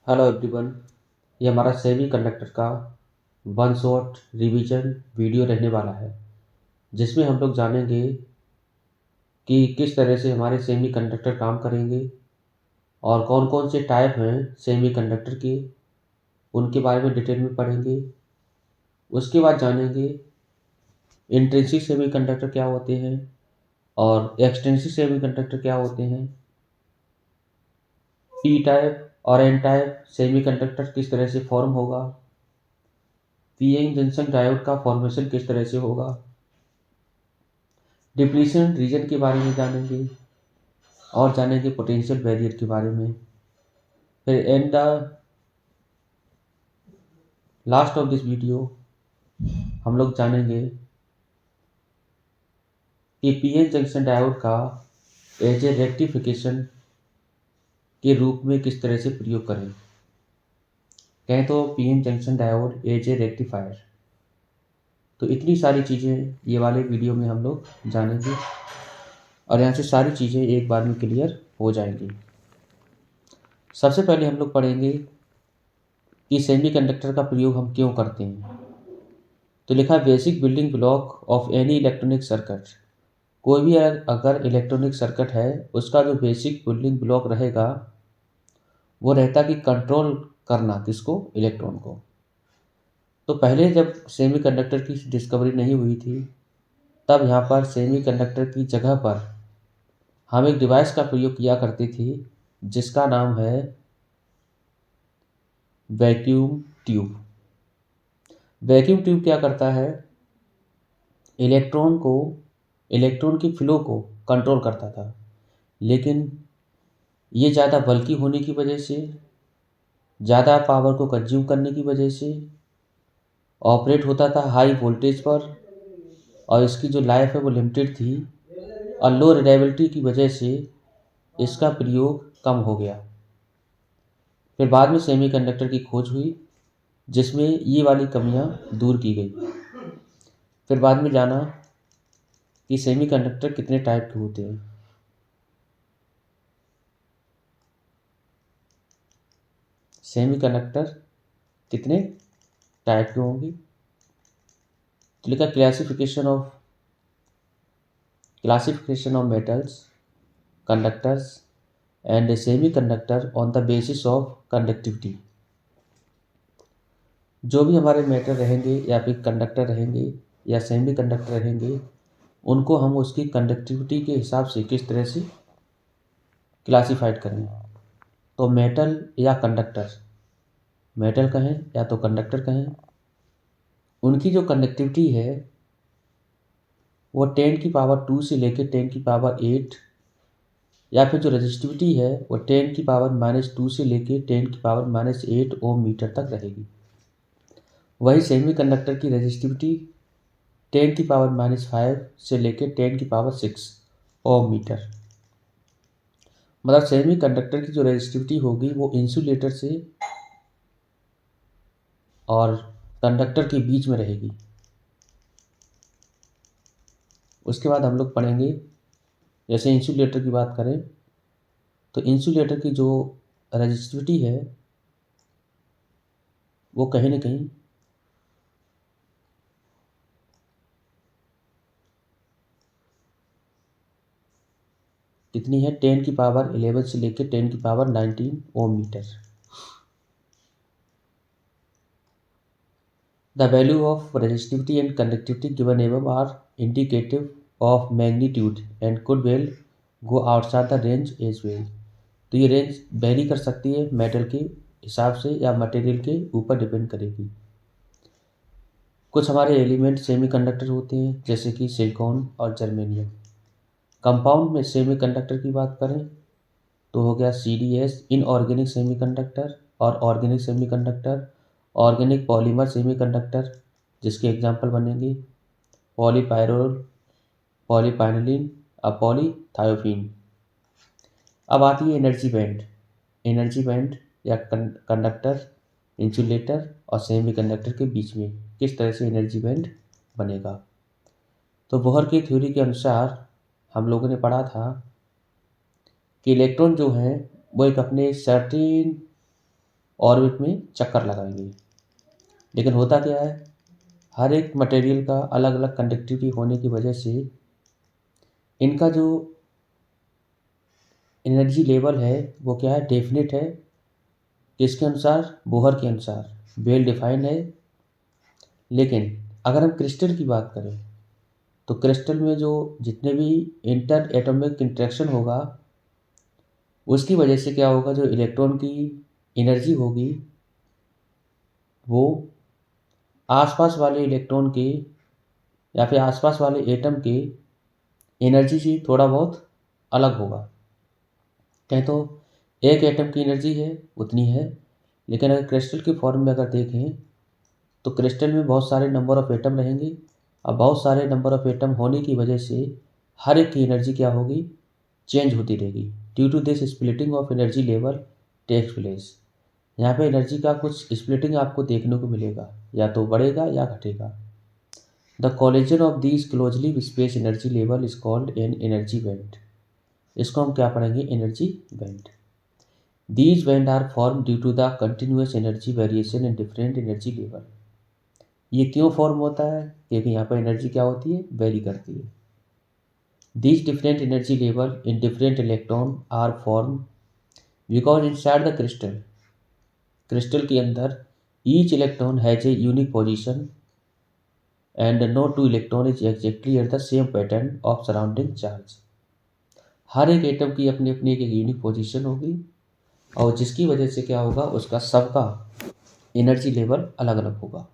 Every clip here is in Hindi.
Hello everyone. ये हमारा सेमी कंडक्टर का वन शॉट रिवीजन वीडियो रहने वाला है, जिसमें हम लोग जानेंगे कि किस तरह से हमारे सेमी कंडक्टर काम करेंगे और कौन कौन से टाइप हैं सेमी कंडक्टर के, उनके बारे में डिटेल में पढ़ेंगे। उसके बाद जानेंगे इंट्रिंसिक सेमी कंडक्टर क्या होते हैं और एक्सट्रिंसिक सेमी कंडक्टर क्या होते हैं। पी टाइप और एन टाइप सेमी कंडक्टर किस तरह से फॉर्म होगा। पीएन जंक्शन डायोड का फॉर्मेशन किस तरह से होगा। डिप्लीशन रीजन के बारे में जानेंगे और जानेंगे पोटेंशियल बैरियर के बारे में। फिर and the last of this video हम लोग जानेंगे कि पीएन जंक्शन डायोड का एज ए रेक्टिफिकेशन के रूप में किस तरह से प्रयोग करें। कहें तो P N junction diode as a rectifier. तो इतनी सारी चीज़ें ये वाले वीडियो में हम लोग जानेंगे और यहाँ से सारी चीज़ें एक बार में क्लियर हो जाएंगी। सबसे पहले हम लोग पढ़ेंगे कि सेमीकंडक्टर का प्रयोग हम क्यों करते हैं। तो लिखा है basic building block of any electronic circuit. कोई भी अगर इलेक्ट्रॉनिक सर्किट है, उसका जो बेसिक बिल्डिंग ब्लॉक रहेगा वो रहता कि कंट्रोल करना किसको, इलेक्ट्रॉन को। तो पहले जब सेमीकंडक्टर की डिस्कवरी नहीं हुई थी, तब यहाँ पर सेमीकंडक्टर की जगह पर हम एक डिवाइस का प्रयोग किया करते थे जिसका नाम है वैक्यूम ट्यूब। वैक्यूम ट्यूब क्या करता है, इलेक्ट्रॉन को, इलेक्ट्रॉन की फ्लो को कंट्रोल करता था। लेकिन ये ज़्यादा बल्की होने की वजह से, ज़्यादा पावर को कंज्यूम करने की वजह से ऑपरेट होता था हाई वोल्टेज पर, और इसकी जो लाइफ है वो लिमिटेड थी, और लो रिलायबिलिटी की वजह से इसका प्रयोग कम हो गया। फिर बाद में सेमीकंडक्टर की खोज हुई जिसमें ये वाली कमियां दूर की गई। फिर बाद में जाना कि सेमीकंडक्टर कितने टाइप के होते हैं। सेमीकंडक्टर कितने टाइप के होंगे। तो लिखा classification of metals, conductors and semiconductor on the basis of conductivity. जो भी हमारे मेटल रहेंगे या फिर कंडक्टर रहेंगे या सेमीकंडक्टर रहेंगे, उनको हम उसकी कंडक्टिविटी के हिसाब से किस तरह से क्लासिफाइड करें। तो मेटल या कंडक्टर, मेटल कहें या तो कंडक्टर कहें, उनकी जो कंडक्टिविटी है वो 10⁻² से लेकर 10⁻8, या फिर जो रेजिस्टिविटी है वो 10⁻2 से लेकर 10⁻8 ओम मीटर तक रहेगी। वही सेमीकंडक्टर की रेजिस्टिविटी 10⁻5 से लेकर 10⁻6 ओम मीटर। मतलब सेमीकंडक्टर की जो रेजिस्टिविटी होगी वो इंसुलेटर से और कंडक्टर के बीच में रहेगी। उसके बाद हम लोग पढ़ेंगे, जैसे इंसुलेटर की बात करें तो इंसुलेटर की जो रेजिस्टिविटी है वो कहीं ना कहीं कितनी है, 10⁻11 से लेकर 10⁻19 ohm metre. The value of resistivity and conductivity given above are indicative of magnitude and could well go outside the range as well. तो ये रेंज वेरी कर सकती है मेटल के हिसाब से या मटेरियल के ऊपर डिपेंड करेगी। कुछ हमारे एलिमेंट सेमीकंडक्टर होते हैं जैसे कि सिलिकॉन और जर्मेनियम। कंपाउंड में सेमीकंडक्टर की बात करें तो हो गया CdS, इनऑर्गेनिक सेमीकंडक्टर, और organic semiconductor, organic polymer semiconductor, जिसके एग्जांपल बनेंगे पॉलीपायरोल, पॉलीपाइनिलीन और पॉलीथायोफीन। अब आती है एनर्जी बैंड। एनर्जी बैंड या कंडक्टर, इंसुलेटर और सेमीकंडक्टर के बीच में किस तरह से एनर्जी बैंड बनेगा। तो बोहर की थ्योरी के अनुसार हम लोगों ने पढ़ा था कि इलेक्ट्रॉन जो हैं वो एक अपने सर्टेन ऑर्बिट में चक्कर लगाएंगे। लेकिन होता क्या है, हर एक मटेरियल का अलग अलग कंडक्टिविटी होने की वजह से इनका जो एनर्जी लेवल है वो क्या है, डेफिनेट है। किसके अनुसार, बोहर के अनुसार वेल डिफाइंड है। लेकिन अगर हम क्रिस्टल की बात करें तो क्रिस्टल में जो जितने भी इंटर एटॉमिक इंटरेक्शन होगा उसकी वजह से क्या होगा, जो इलेक्ट्रॉन की एनर्जी होगी वो आसपास वाले इलेक्ट्रॉन के या फिर आसपास वाले एटम के एनर्जी से थोड़ा बहुत अलग होगा। कहें तो एक एटम की एनर्जी है उतनी है, लेकिन अगर क्रिस्टल के फॉर्म में अगर देखें तो क्रिस्टल में बहुत सारे नंबर ऑफ एटम रहेंगे। अब बहुत सारे नंबर ऑफ एटम होने की वजह से हर एक की एनर्जी क्या होगी, चेंज होती रहेगी। Due to this splitting of energy level takes place. यहाँ पे एनर्जी का कुछ स्प्लिटिंग आपको देखने को मिलेगा, या तो बढ़ेगा या घटेगा। The collision of these closely space energy level is called an energy band. इसको हम क्या पढ़ेंगे, energy band. These band are form due to the continuous energy variation in different energy level. ये क्यों फॉर्म होता है, क्योंकि यहाँ पर एनर्जी क्या होती है, वेरी करती है। These different energy level in different electron are formed because inside the crystal, crystal के अंदर each electron has a unique position and no two electron is exactly at the same pattern of surrounding charge। हर एक एटम की अपनी अपनी एक यूनिक पोजीशन होगी और जिसकी वजह से क्या होगा, उसका सबका एनर्जी लेवल अलग अलग होगा।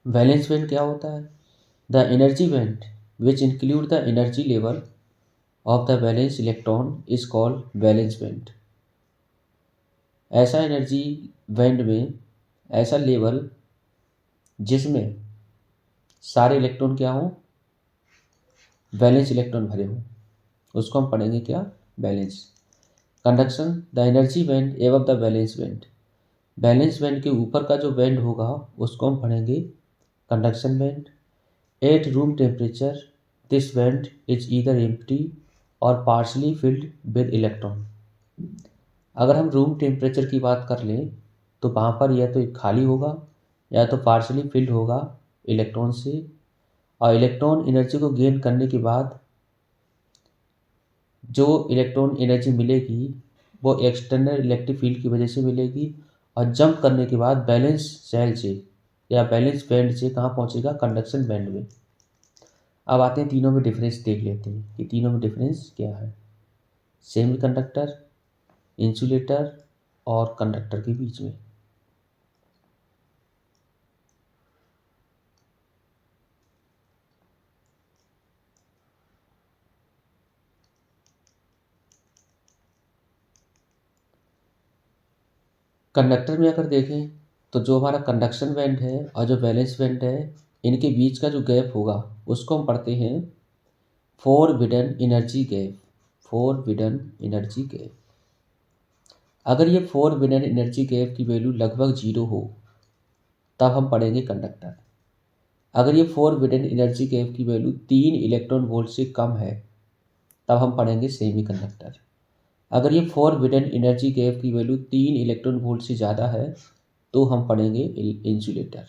वैलेंस बैंड क्या होता है, the energy band which include the energy level of the valence electron is called valence band. ऐसा एनर्जी बैंड में ऐसा लेवल जिसमें सारे इलेक्ट्रॉन क्या हों, वैलेंस इलेक्ट्रॉन भरे हों, उसको हम पढ़ेंगे क्या, balance. Conduction, the energy band above the balance band. Balance band के ऊपर का जो बैंड होगा उसको हम पढ़ेंगे conduction band. Eight room temperature this band is either empty और पार्शली फिल्ड विद इलेक्ट्रॉन। अगर हम रूम टेम्परेचर की बात कर लें तो वहाँ पर या तो खाली होगा या तो पार्शली फिल्ड होगा इलेक्ट्रॉन से। और इलेक्ट्रॉन एनर्जी को गेन करने के बाद जो इलेक्ट्रॉन एनर्जी मिलेगी वो एक्सटर्नल इलेक्ट्रिक फील्ड की वजह से मिलेगी और जंप करने के बाद बैलेंस सेल से या बैलेंस बैंड से कहाँ पहुँचेगा, कंडक्शन बैंड में। अब आते हैं तीनों में डिफरेंस देख लेते हैं कि तीनों में डिफरेंस क्या है, सेमीकंडक्टर, इंसुलेटर और कंडक्टर के बीच में। कंडक्टर में अगर देखें तो जो हमारा कंडक्शन बैंड है और जो वैलेंस बैंड है इनके बीच का जो गैप होगा उसको हम पढ़ते हैं forbidden energy gap. Forbidden energy gap. अगर ये फोरबिडन एनर्जी गैप की वैल्यू लगभग 0 हो तब हम पढ़ेंगे कंडक्टर। अगर ये फोरबिडन एनर्जी गैप की वैल्यू 3 इलेक्ट्रॉन वोल्ट से कम है तब हम पढ़ेंगे सेमी कंडक्टर। अगर ये फोरबिडन एनर्जी गैप की वैल्यू 3 इलेक्ट्रॉन वोल्ट से ज़्यादा है तो हम पढ़ेंगे इंसुलेटर।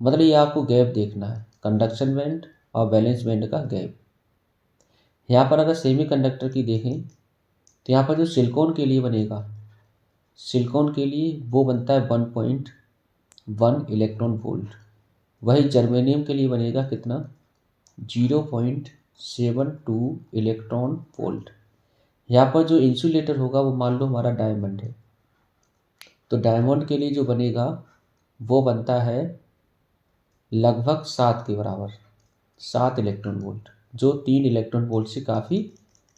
मतलब ये आपको गैप देखना है, कंडक्शन बैंड और वैलेंस बैंड का गैप। यहाँ पर अगर सेमी कंडक्टर की देखें तो यहाँ पर जो सिलिकॉन के लिए बनेगा, सिलिकॉन के लिए वो बनता है 1.1 इलेक्ट्रॉन वोल्ट। वही जर्मेनियम के लिए बनेगा कितना, 0.72 इलेक्ट्रॉन वोल्ट। यहाँ पर जो इंसुलेटर होगा वो मान लो हमारा डायमंड है, तो डायमंड के लिए जो बनेगा वो बनता है लगभग 7 के बराबर, 7 इलेक्ट्रॉन वोल्ट, जो 3 इलेक्ट्रॉन वोल्ट से काफ़ी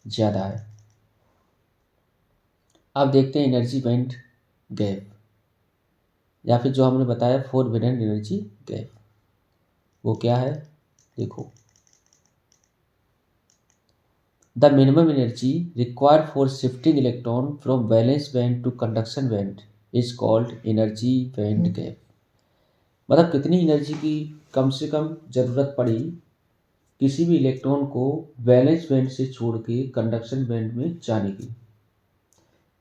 ज़्यादा है। अब देखते हैं एनर्जी बैंड गैप या फिर जो हमने बताया फोरबिडन एनर्जी गैप, वो क्या है देखो। The minimum energy required for shifting electron from valence band to conduction band is called energy band gap. मतलब कितनी एनर्जी की कम से कम ज़रूरत पड़ी किसी भी इलेक्ट्रॉन को वैलेंस बैंड से छोड़ के कंडक्शन बैंड में जाने की।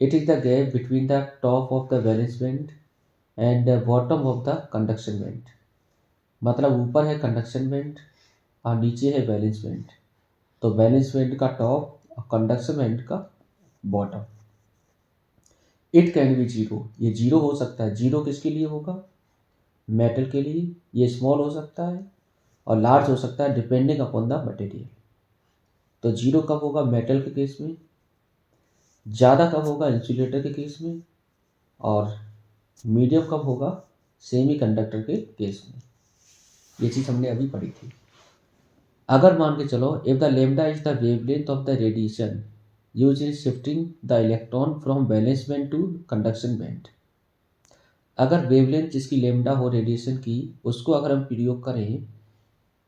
It is the gap between the top of the valence band and the bottom of the conduction band. मतलब ऊपर है कंडक्शन बैंड और नीचे है वैलेंस बैंड। तो वैलेंस बैंड का टॉप और कंडक्शन बैंड का bottom. It can B zero, ये जीरो हो सकता है। जीरो किसके लिए होगा? मेटल के लिए। ये स्मॉल हो सकता है और लार्ज हो सकता है डिपेंडिंग अपॉन द मटेरियल। तो जीरो कब होगा? मेटल के केस में। ज़्यादा कब होगा? इंसुलेटर के केस में। और मीडियम कब होगा? सेमीकंडक्टर के केस में। ये चीज़ हमने अभी पढ़ी थी। अगर मान के चलो, if the lambda is the wavelength of the radiation use in shifting the electron from valence band to conduction band. अगर वेवलेंथ जिसकी लेमडा हो रेडिएशन की, उसको अगर हम प्रयोग करें,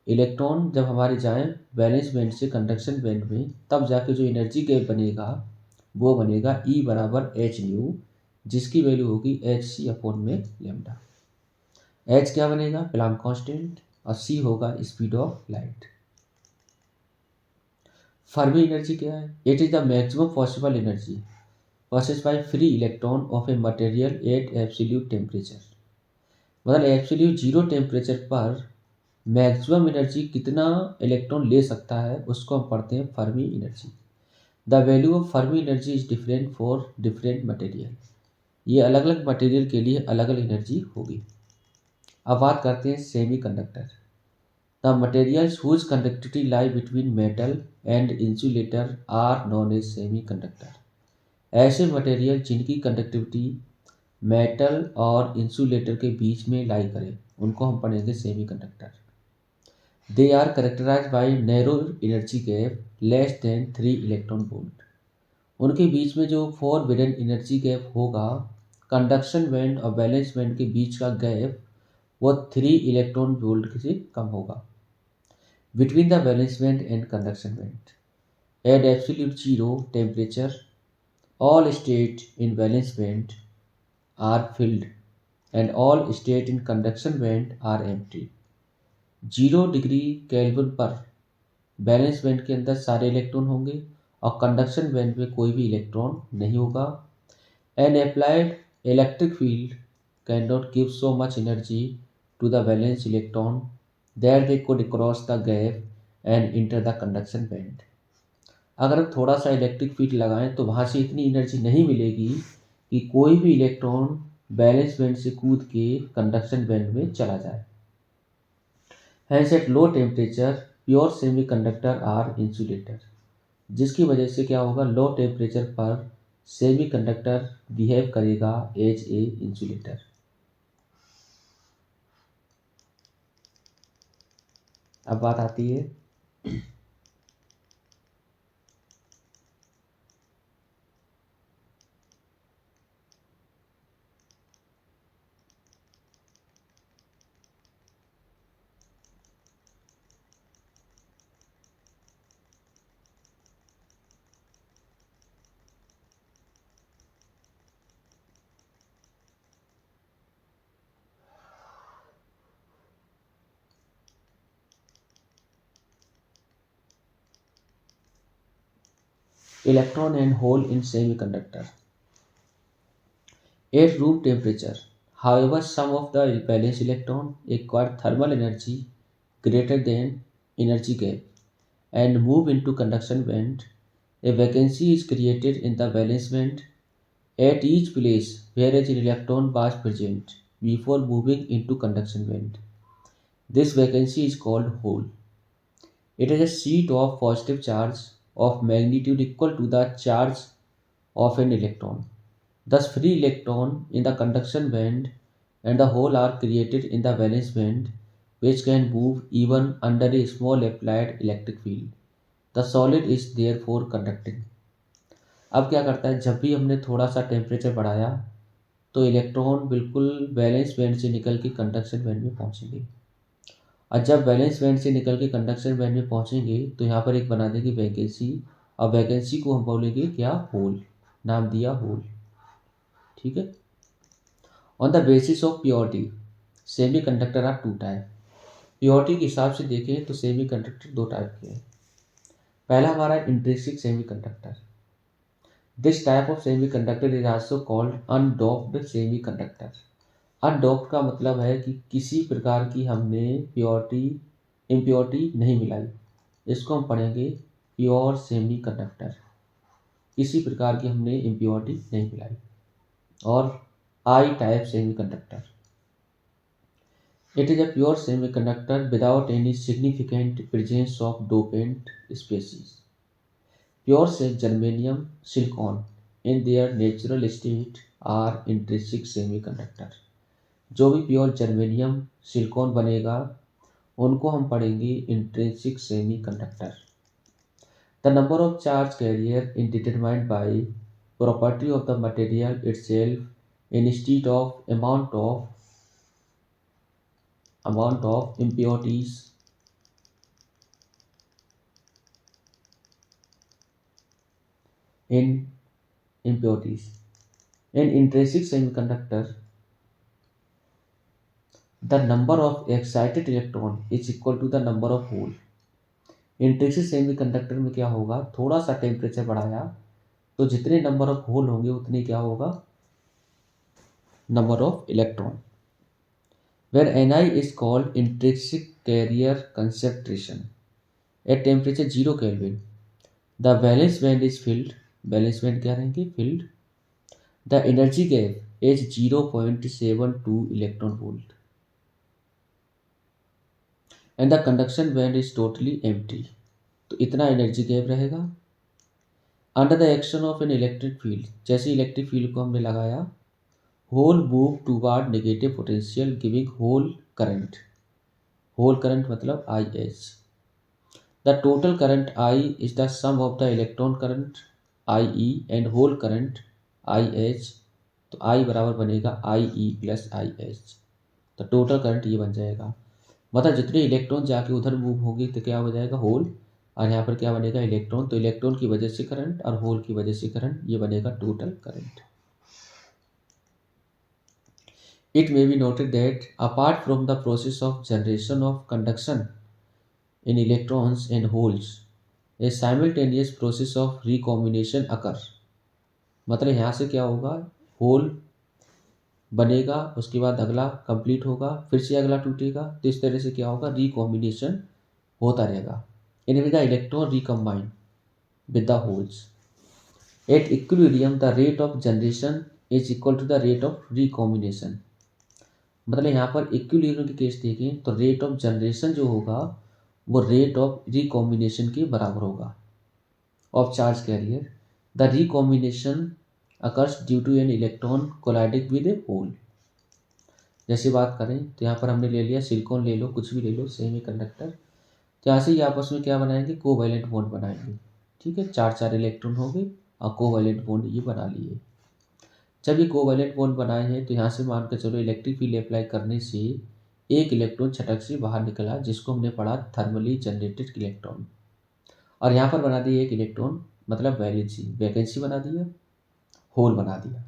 इलेक्ट्रॉन जब हमारे जाएं वैलेंस बैंड से कंडक्शन बैंड में, तब जाके जो एनर्जी गैप बनेगा वो बनेगा ई बराबर एच न्यू, जिसकी वैल्यू होगी एच सी अपॉन में लेमडा। एच क्या बनेगा? प्लांक कांस्टेंट, और सी होगा speed of light. Fermi energy क्या है? It is the maximum possible energy possessed by free electron of a material at absolute temperature। मतलब एब्सोल्यूट जीरो टेम्परेचर पर मैक्सिमम एनर्जी कितना इलेक्ट्रॉन ले सकता है, उसको हम पढ़ते हैं Fermi energy. The value of Fermi energy is different for different material. ये अलग अलग मटेरियल के लिए अलग अलग एनर्जी होगी। अब बात करते हैं semi conductor. The materials whose conductivity lie between metal and insulator are known as semi conductor. ऐसे मटेरियल जिनकी कंडक्टिविटी मेटल और इंसुलेटर के बीच में लाई करे, उनको हम पढ़ेंगे semi conductor. They are characterize by narrow energy gap less than 3 electron volt. उनके बीच में जो फॉरबिडन एनर्जी गैप होगा, कंडक्शन बैंड और वैलेंस बैंड के बीच का गैप, वो 3 इलेक्ट्रॉन वोल्ट से कम होगा। Between the valence band and conduction band at absolute zero temperature all state in valence band are filled and all state in conduction band are empty। 0 degree kelvin पर वैलेंस बैंड के अंदर सारे इलेक्ट्रॉन होंगे और कंडक्शन बैंड में कोई भी इलेक्ट्रॉन नहीं होगा। An applied electric field can not give so much energy to the valence electron that they could cross the gap and enter the conduction band. अगर हम थोड़ा सा इलेक्ट्रिक फील्ड लगाएं तो वहाँ से इतनी एनर्जी नहीं मिलेगी कि कोई भी इलेक्ट्रॉन वैलेंस बैंड से कूद के कंडक्शन बैंड में चला जाए। Hence at low temperature pure semiconductor are insulator. जिसकी वजह से क्या होगा? लो टेम्परेचर पर सेमीकंडक्टर बिहेव करेगा एज ए इंसुलेटर। अब बात आती है electron and hole in semiconductor. At room temperature, however, some of the valence electron acquire thermal energy greater than energy gap and move into conduction band. A vacancy is created in the valence band at each place where an electron was present before moving into conduction band. This vacancy is called hole. It is a sheet of positive charge of magnitude equal to the charge of an electron. Thus, free electron in the conduction band and the hole are created in the valence band, which can move even under a small applied electric field. The solid is therefore conducting। अब क्या करता है? जब भी हमने थोड़ा सा टेम्परेचर बढ़ाया तो इलेक्ट्रॉन बिल्कुल वैलेंस बैंड से निकल के कंडक्शन बैंड में पहुंचेंगे, और जब वैलेंस बैंड से निकल के कंडक्शन बैंड में पहुंचेंगे तो यहाँ पर एक बना देंगे वैकेंसी, और वैकेंसी को हम बोलेंगे क्या? होल। नाम दिया होल। ठीक है। On the basis of purity semi conductor are two type. Purity के हिसाब से देखें तो सेमी कंडक्टर दो टाइप के हैं। पहला हमारा intrinsic semiconductor. This type of semiconductor is also called undoped semiconductor. Undoped का मतलब है कि किसी प्रकार की हमने प्योरिटी इम्प्योरिटी नहीं मिलाई, इसको हम पढ़ेंगे प्योर सेमीकंडक्टर। किसी प्रकार की हमने इम्प्योरिटी नहीं मिलाई। और I type semiconductor, it is a pure semiconductor without any significant presence of dopant species. Pure germanium silicon in their natural state are intrinsic semiconductor। जो भी प्योर जर्मेनियम सिलिकॉन बनेगा उनको हम पढ़ेंगे intrinsic semiconductor. The number of charge carrier in determined by property of the material itself instead of amount of impurities in impurities in intrinsic semiconductor, the number of excited electron is equal to the number of hole। Intrinsic semiconductor में क्या होगा, थोड़ा सा टेम्परेचर बढ़ाया तो जितने नंबर ऑफ होल होंगे उतने क्या होगा, number of electron. where Ni is called intrinsic carrier concentration at temperature 0 Kelvin, the valence band is filled। Valence band क्या रहेंगे, filled। the energy gap is 0.72 electron volt and the conduction band is totally empty। तो इतना एनर्जी गैप रहेगा। Under the action of an electric field, जैसे इलेक्ट्रिक फील्ड को हमने लगाया, hole move toward negative potential giving hole current. Hole current मतलब I H. The total current I is the sum of the electron current I E and hole current I H. तो आई बराबर बनेगा I E plus I H. तो टोटल करंट ये बन जाएगा, मतलब जितने इलेक्ट्रॉन जाके उधर मूव होंगे तो क्या हो जाएगा, होल। और यहाँ पर क्या बनेगा, इलेक्ट्रॉन। तो इलेक्ट्रॉन की वजह से करंट और होल की वजह से करंट, ये बनेगा total current. It may be noted that apart from the process of generation of conduction in electrons and holes, a simultaneous process of recombination occur। मतलब यहाँ से क्या होगा, होल बनेगा, उसके बाद अगला कंप्लीट होगा, फिर से अगला टूटेगा, तो इस तरह से क्या होगा, रिकॉम्बिनेशन होता रहेगा। In with the electron recombine with the holes at equilibrium, the rate of generation is equal to the rate of recombination। मतलब यहाँ पर इक्विलिब्रियम की केस देखें तो रेट ऑफ जनरेशन जो होगा वो रेट ऑफ रिकॉम्बिनेशन के बराबर होगा of charge carrier. The recombination occurs due to an electron colliding with a hole. जैसे बात करें तो यहाँ पर हमने ले लिया सिलिकॉन, ले लो कुछ भी ले लो सेमीकंडक्टर, तो यहाँ से ये आपस में क्या बनाएंगे, कोवैलेंट बॉन्ड बनाएंगे। ठीक है, चार चार इलेक्ट्रॉन हो गए और कोवैलेंट बॉन्ड ये बना लिए। जब ये कोवैलेंट बॉन्ड बनाए हैं तो यहाँ से मान कर चलो इलेक्ट्रिक फील्ड अप्लाई करने से एक इलेक्ट्रॉन छटक से बाहर निकला, जिसको हमने पढ़ा थर्मली जनरेटेड इलेक्ट्रॉन। और यहाँ पर बना दिया एक इलेक्ट्रॉन, मतलब वैकेंसी बना दिया, होल बना दिया।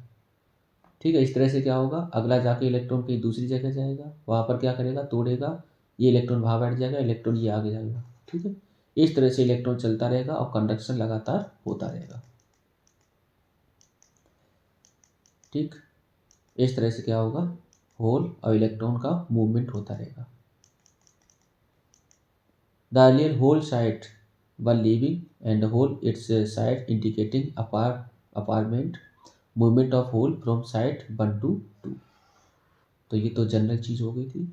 ठीक है, इस तरह से क्या होगा, अगला जाके इलेक्ट्रॉन कहीं दूसरी जगह जाएगा, वहाँ पर क्या करेगा, तोड़ेगा, ये इलेक्ट्रॉन वहाँ बैठ जाएगा, इलेक्ट्रॉन ये आगे जाएगा। ठीक है, इस तरह से इलेक्ट्रॉन चलता रहेगा और कंडक्शन लगातार होता रहेगा। ठीक, इस तरह से क्या होगा, होल और इलेक्ट्रॉन का मूवमेंट होता रहेगा। The earlier hole side were leaving and hole its side indicating apartment movement of hole from side 1 to 2। तो ये तो जनरल चीज़ हो गई थी।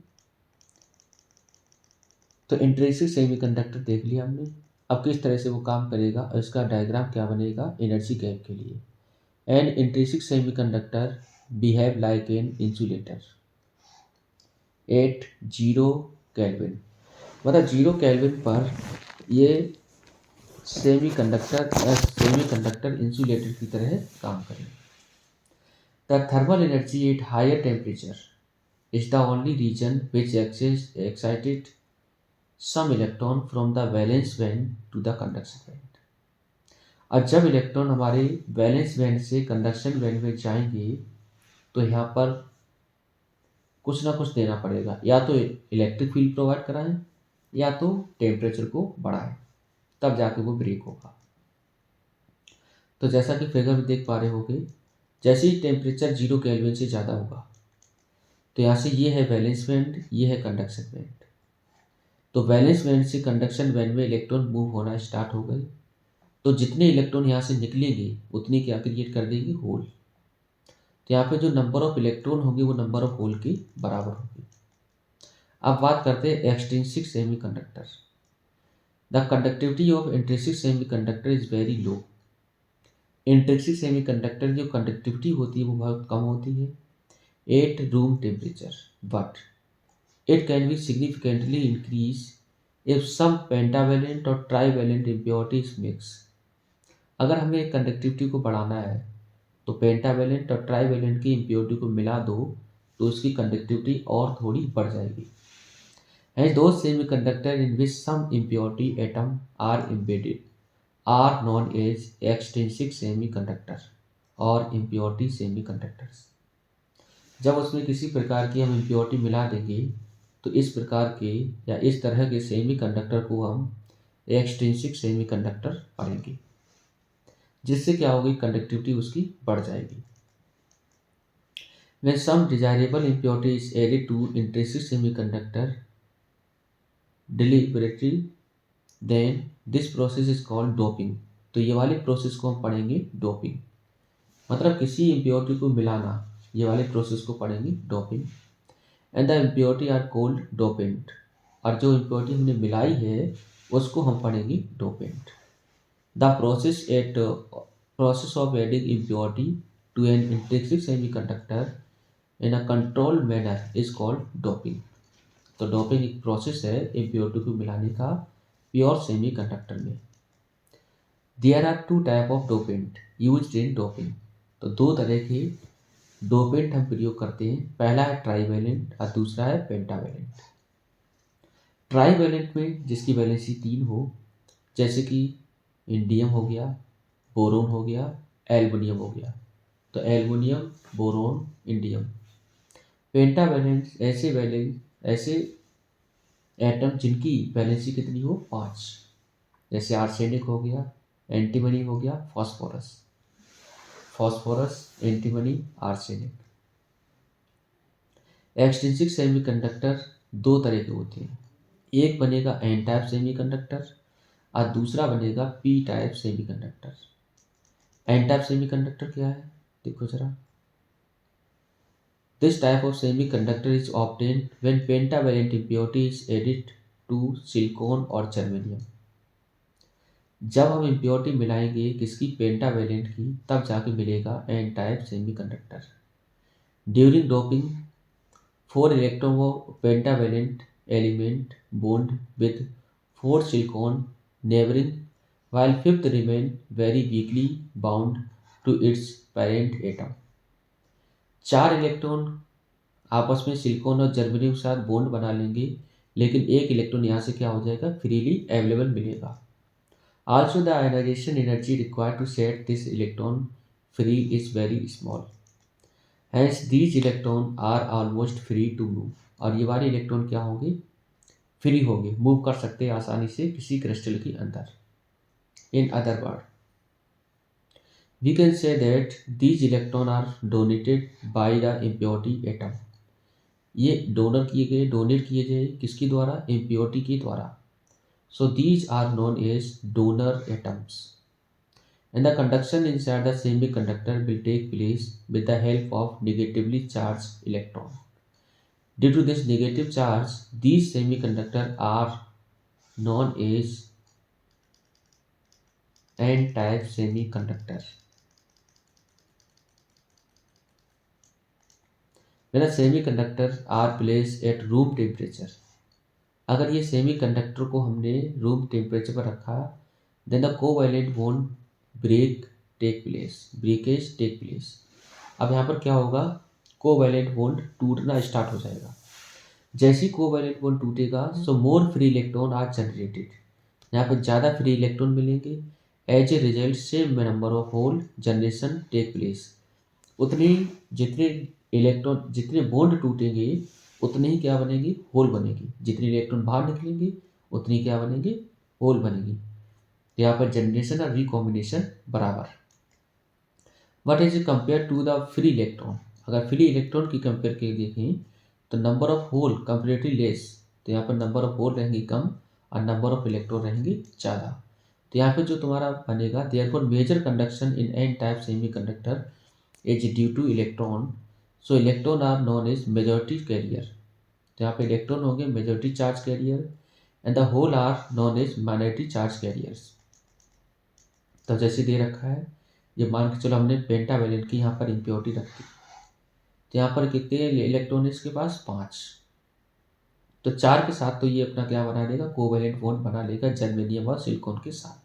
तो इंट्रिंसिक सेमीकंडक्टर देख लिया हमने। अब किस तरह से वो काम करेगा और इसका डायग्राम क्या बनेगा एनर्जी गैप के लिए। An intrinsic semiconductor behave like an insulator at 0 kelvin. मतलब 0 केल्विन पर ये सेमीकंडक्टर इंसुलेटर की तरह काम करेगा। The thermal energy at higher temperature is the only region which excited some electron from the valence band to the conduction band। और जब इलेक्ट्रॉन हमारे वैलेंस बैंड से कंडक्शन बैंड में जाएंगे तो यहाँ पर कुछ ना कुछ देना पड़ेगा, या तो इलेक्ट्रिक फील्ड प्रोवाइड कराएं या तो टेम्परेचर को बढ़ाएं, तब जाके वो ब्रेक होगा। तो जैसा कि फिगर में देख पा रहे होगे, जैसे ही टेम्परेचर 0 केल्विन से ज़्यादा होगा तो यहाँ से ये है वैलेंस बैंड, ये है कंडक्शन बैंड। तो वैलेंस बैंड से कंडक्शन बैंड में इलेक्ट्रॉन मूव होना स्टार्ट हो गए, तो जितने इलेक्ट्रॉन यहाँ से निकलेंगे उतने क्या क्रिएट कर देंगे, होल। तो यहाँ पे जो नंबर ऑफ इलेक्ट्रॉन होंगे वो नंबर ऑफ होल के बराबर होंगे। अब बात करते हैं extrinsic semiconductor. The conductivity of intrinsic semiconductor is very low. Intrinsic semiconductor जो कंडक्टिविटी होती है वो बहुत कम होती है at room temperature, but it can be significantly increase if some pentavalent और ट्राईवेलेंट इम्प्योरिटीज मिक्स। अगर हमें कंडक्टिविटी को बढ़ाना है तो पेंटावेलेंट और ट्राईवेलेंट की इम्प्योरिटी को मिला दो तो इसकी कंडक्टिविटी और थोड़ी बढ़ जाएगी। Hence, those semiconductor in which some impurity atom are embedded are known as extrinsic semiconductor और impurity semiconductors। जब उसमें किसी प्रकार की हम impurity मिला देंगे तो इस प्रकार के या इस तरह के सेमीकंडक्टर को हम एक्सट्रिंसिक सेमीकंडक्टर पढ़ेंगे, जिससे क्या होगी, कंडक्टिविटी उसकी बढ़ जाएगी। When some desirable impurity is added to intrinsic semiconductor deliberately, then this process is called doping। तो ये वाले प्रोसेस को हम पढ़ेंगे डोपिंग, मतलब किसी इम्प्योरिटी को मिलाना, ये वाले प्रोसेस को पढ़ेंगे doping. And the impurity are called dopant, और जो इम्प्योरिटी हमने मिलाई है उसको हम पढ़ेंगे dopant. The process of adding impurity to an intrinsic semiconductor in a controlled manner is called doping. तो डोपिंग एक प्रोसेस है इम्प्योरिटी को मिलाने का प्योर सेमीकंडक्टर में। There are two type of dopant used in doping. तो दो तरह के डोपेंट हम प्रयोग करते हैं, पहला है ट्राईवेलेंट और दूसरा है पेंटावेलेंट। ट्राईवेलेंट में जिसकी वैलेंसी 3 हो, जैसे कि इंडियम हो गया, बोरोन हो गया, एल्युमिनियम हो गया। तो एल्युमिनियम, बोरोन, इंडियम। पेंटावेलेंट ऐसे एटम जिनकी वैलेंसी कितनी हो, 5, जैसे आर्सेनिक हो गया, एंटीमनी हो गया, phosphorus, antimony, arsenic. Extrinsic semiconductor दो तरह के होते हैं, एक बनेगा एन टाइप सेमीकंडक्टर और दूसरा बनेगा P type semiconductor. N type semiconductor क्या है, देखो जरा। This type of semiconductor is obtained when pentavalent impurity is added to silicon or germanium। जब हम इम्प्योरिटी मिलाएंगे किसकी, पेंटावेलेंट की, तब जाके मिलेगा N type semiconductor. During doping 4 electron of pentavalent element bond with 4 silicon neighboring, while fifth remain very weakly bound to its parent atom। 4 electron आपस में सिलिकॉन और जर्मेनियम के साथ बॉन्ड बना लेंगे, लेकिन एक इलेक्ट्रॉन यहाँ से क्या हो जाएगा, फ्रीली अवेलेबल मिलेगा। Also the ionization energy required to set this electron free is very small, hence these electron are almost free to move. और ये वाले इलेक्ट्रॉन क्या होंगे, फ्री होंगे, मूव कर सकते हैं आसानी से किसी क्रिस्टल के अंदर। In other word we can say that these electrons are donated by the impurity atom। ये डोनेट किए गए किसके द्वारा, इम्प्योरिटी के द्वारा। So these are known as donor atoms. And the conduction inside the semiconductor will take place with the help of negatively charge electron. Due to this negative charge these semiconductor are known as N type semiconductor. When a semiconductor are placed at room temperature, अगर ये सेमीकंडक्टर को हमने रूम टेम्परेचर पर रखा, then the covalent bond breakage take place. अब यहाँ पर क्या होगा, कोवैलेंट बॉन्ड टूटना स्टार्ट हो जाएगा। जैसे ही कोवैलेंट बॉन्ड टूटेगा so more free electron are generated, यहाँ पर ज़्यादा फ्री इलेक्ट्रॉन मिलेंगे। As a result same number of hole generation take place. जितने बॉन्ड टूटेंगे उतने ही क्या बनेंगे, होल बनेंगे। जितने इलेक्ट्रॉन बाहर निकलेंगे उतनी क्या बनेंगे, होल बनेंगे। यहाँ पर जनरेशन और रिकॉम्बिनेशन बराबर। What is compare to the free electron. अगर फ्री इलेक्ट्रॉन की कंपेयर के देखें तो number of hole comparatively less, तो यहाँ पर नंबर ऑफ होल रहेंगी कम और नंबर ऑफ इलेक्ट्रॉन रहेंगी ज़्यादा। तो यहाँ पे जो तुम्हारा बनेगा, therefore major conduction in N type semiconductor is due to electron, so electron are known as majority carrier. तो यहाँ पे इलेक्ट्रॉन होंगे majority charge carrier and the hole are known as minority charge carriers. तो जैसे दे रखा है, ये मान के चलो हमने पेंटावैलेंट की यहाँ पर इम्प्योरिटी रखी, तो यहाँ पर कितने इलेक्ट्रॉन है इसके पास, 5। तो 4 के साथ तो ये अपना क्या बना लेगा, कोवैलेंट बॉन्ड बना लेगा जर्मेनियम और सिलिकॉन के साथ।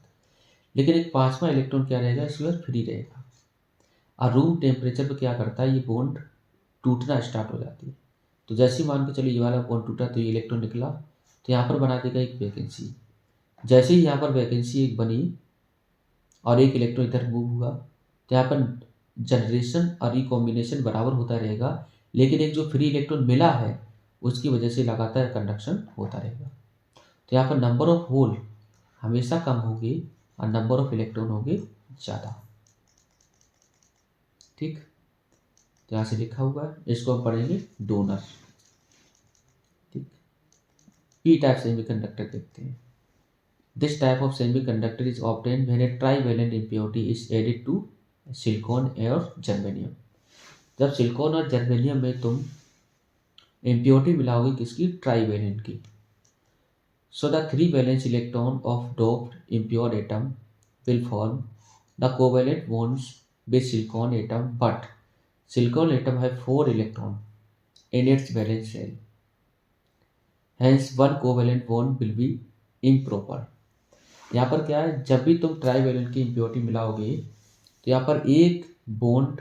लेकिन एक 5वां इलेक्ट्रॉन क्या रहेगा, इसके पास फ्री रहेगा। और रूम टेम्परेचर पर क्या करता है, ये बॉन्ड टूटना स्टार्ट हो जाती है। तो जैसे ही मान के चलो ये वाला बॉन्ड टूटा तो ये इलेक्ट्रॉन निकला, तो यहाँ पर बना देगा एक वैकेंसी। जैसे ही यहाँ पर वैकेंसी एक बनी और एक इलेक्ट्रॉन इधर मूव हुआ, तो यहाँ पर जनरेशन और रिकॉम्बिनेशन बराबर होता रहेगा, लेकिन एक जो फ्री इलेक्ट्रॉन मिला है उसकी वजह से लगातार कंडक्शन होता रहेगा। तो यहाँ पर नंबर ऑफ होल हमेशा कम होंगे और नंबर ऑफ इलेक्ट्रॉन होंगे ज़्यादा। ठीक, तो यहाँ से लिखा हुआ है, इसको हम पढ़ेंगे डोनर। ठीक, पी टाइप सेमीकंडक्टर देखते हैं। This type of semiconductor is obtain when a trivalent impurity is added to silicon और जर्मेनियम। जब सिलिकॉन और जर्मेनियम में तुम इम्प्योरिटी मिलाओगे किसकी, ट्राइवेलेंट की, so the three valence electron of doped impure atom will form the covalent bonds with silicon atom, but silicon atom have 4 electron in its valence shell, hence one covalent bond will be improper। यहाँ पर क्या है, जब भी तुम ट्राइवेलेंट की इम्प्योरिटी मिलाओगे तो यहाँ पर एक बॉन्ड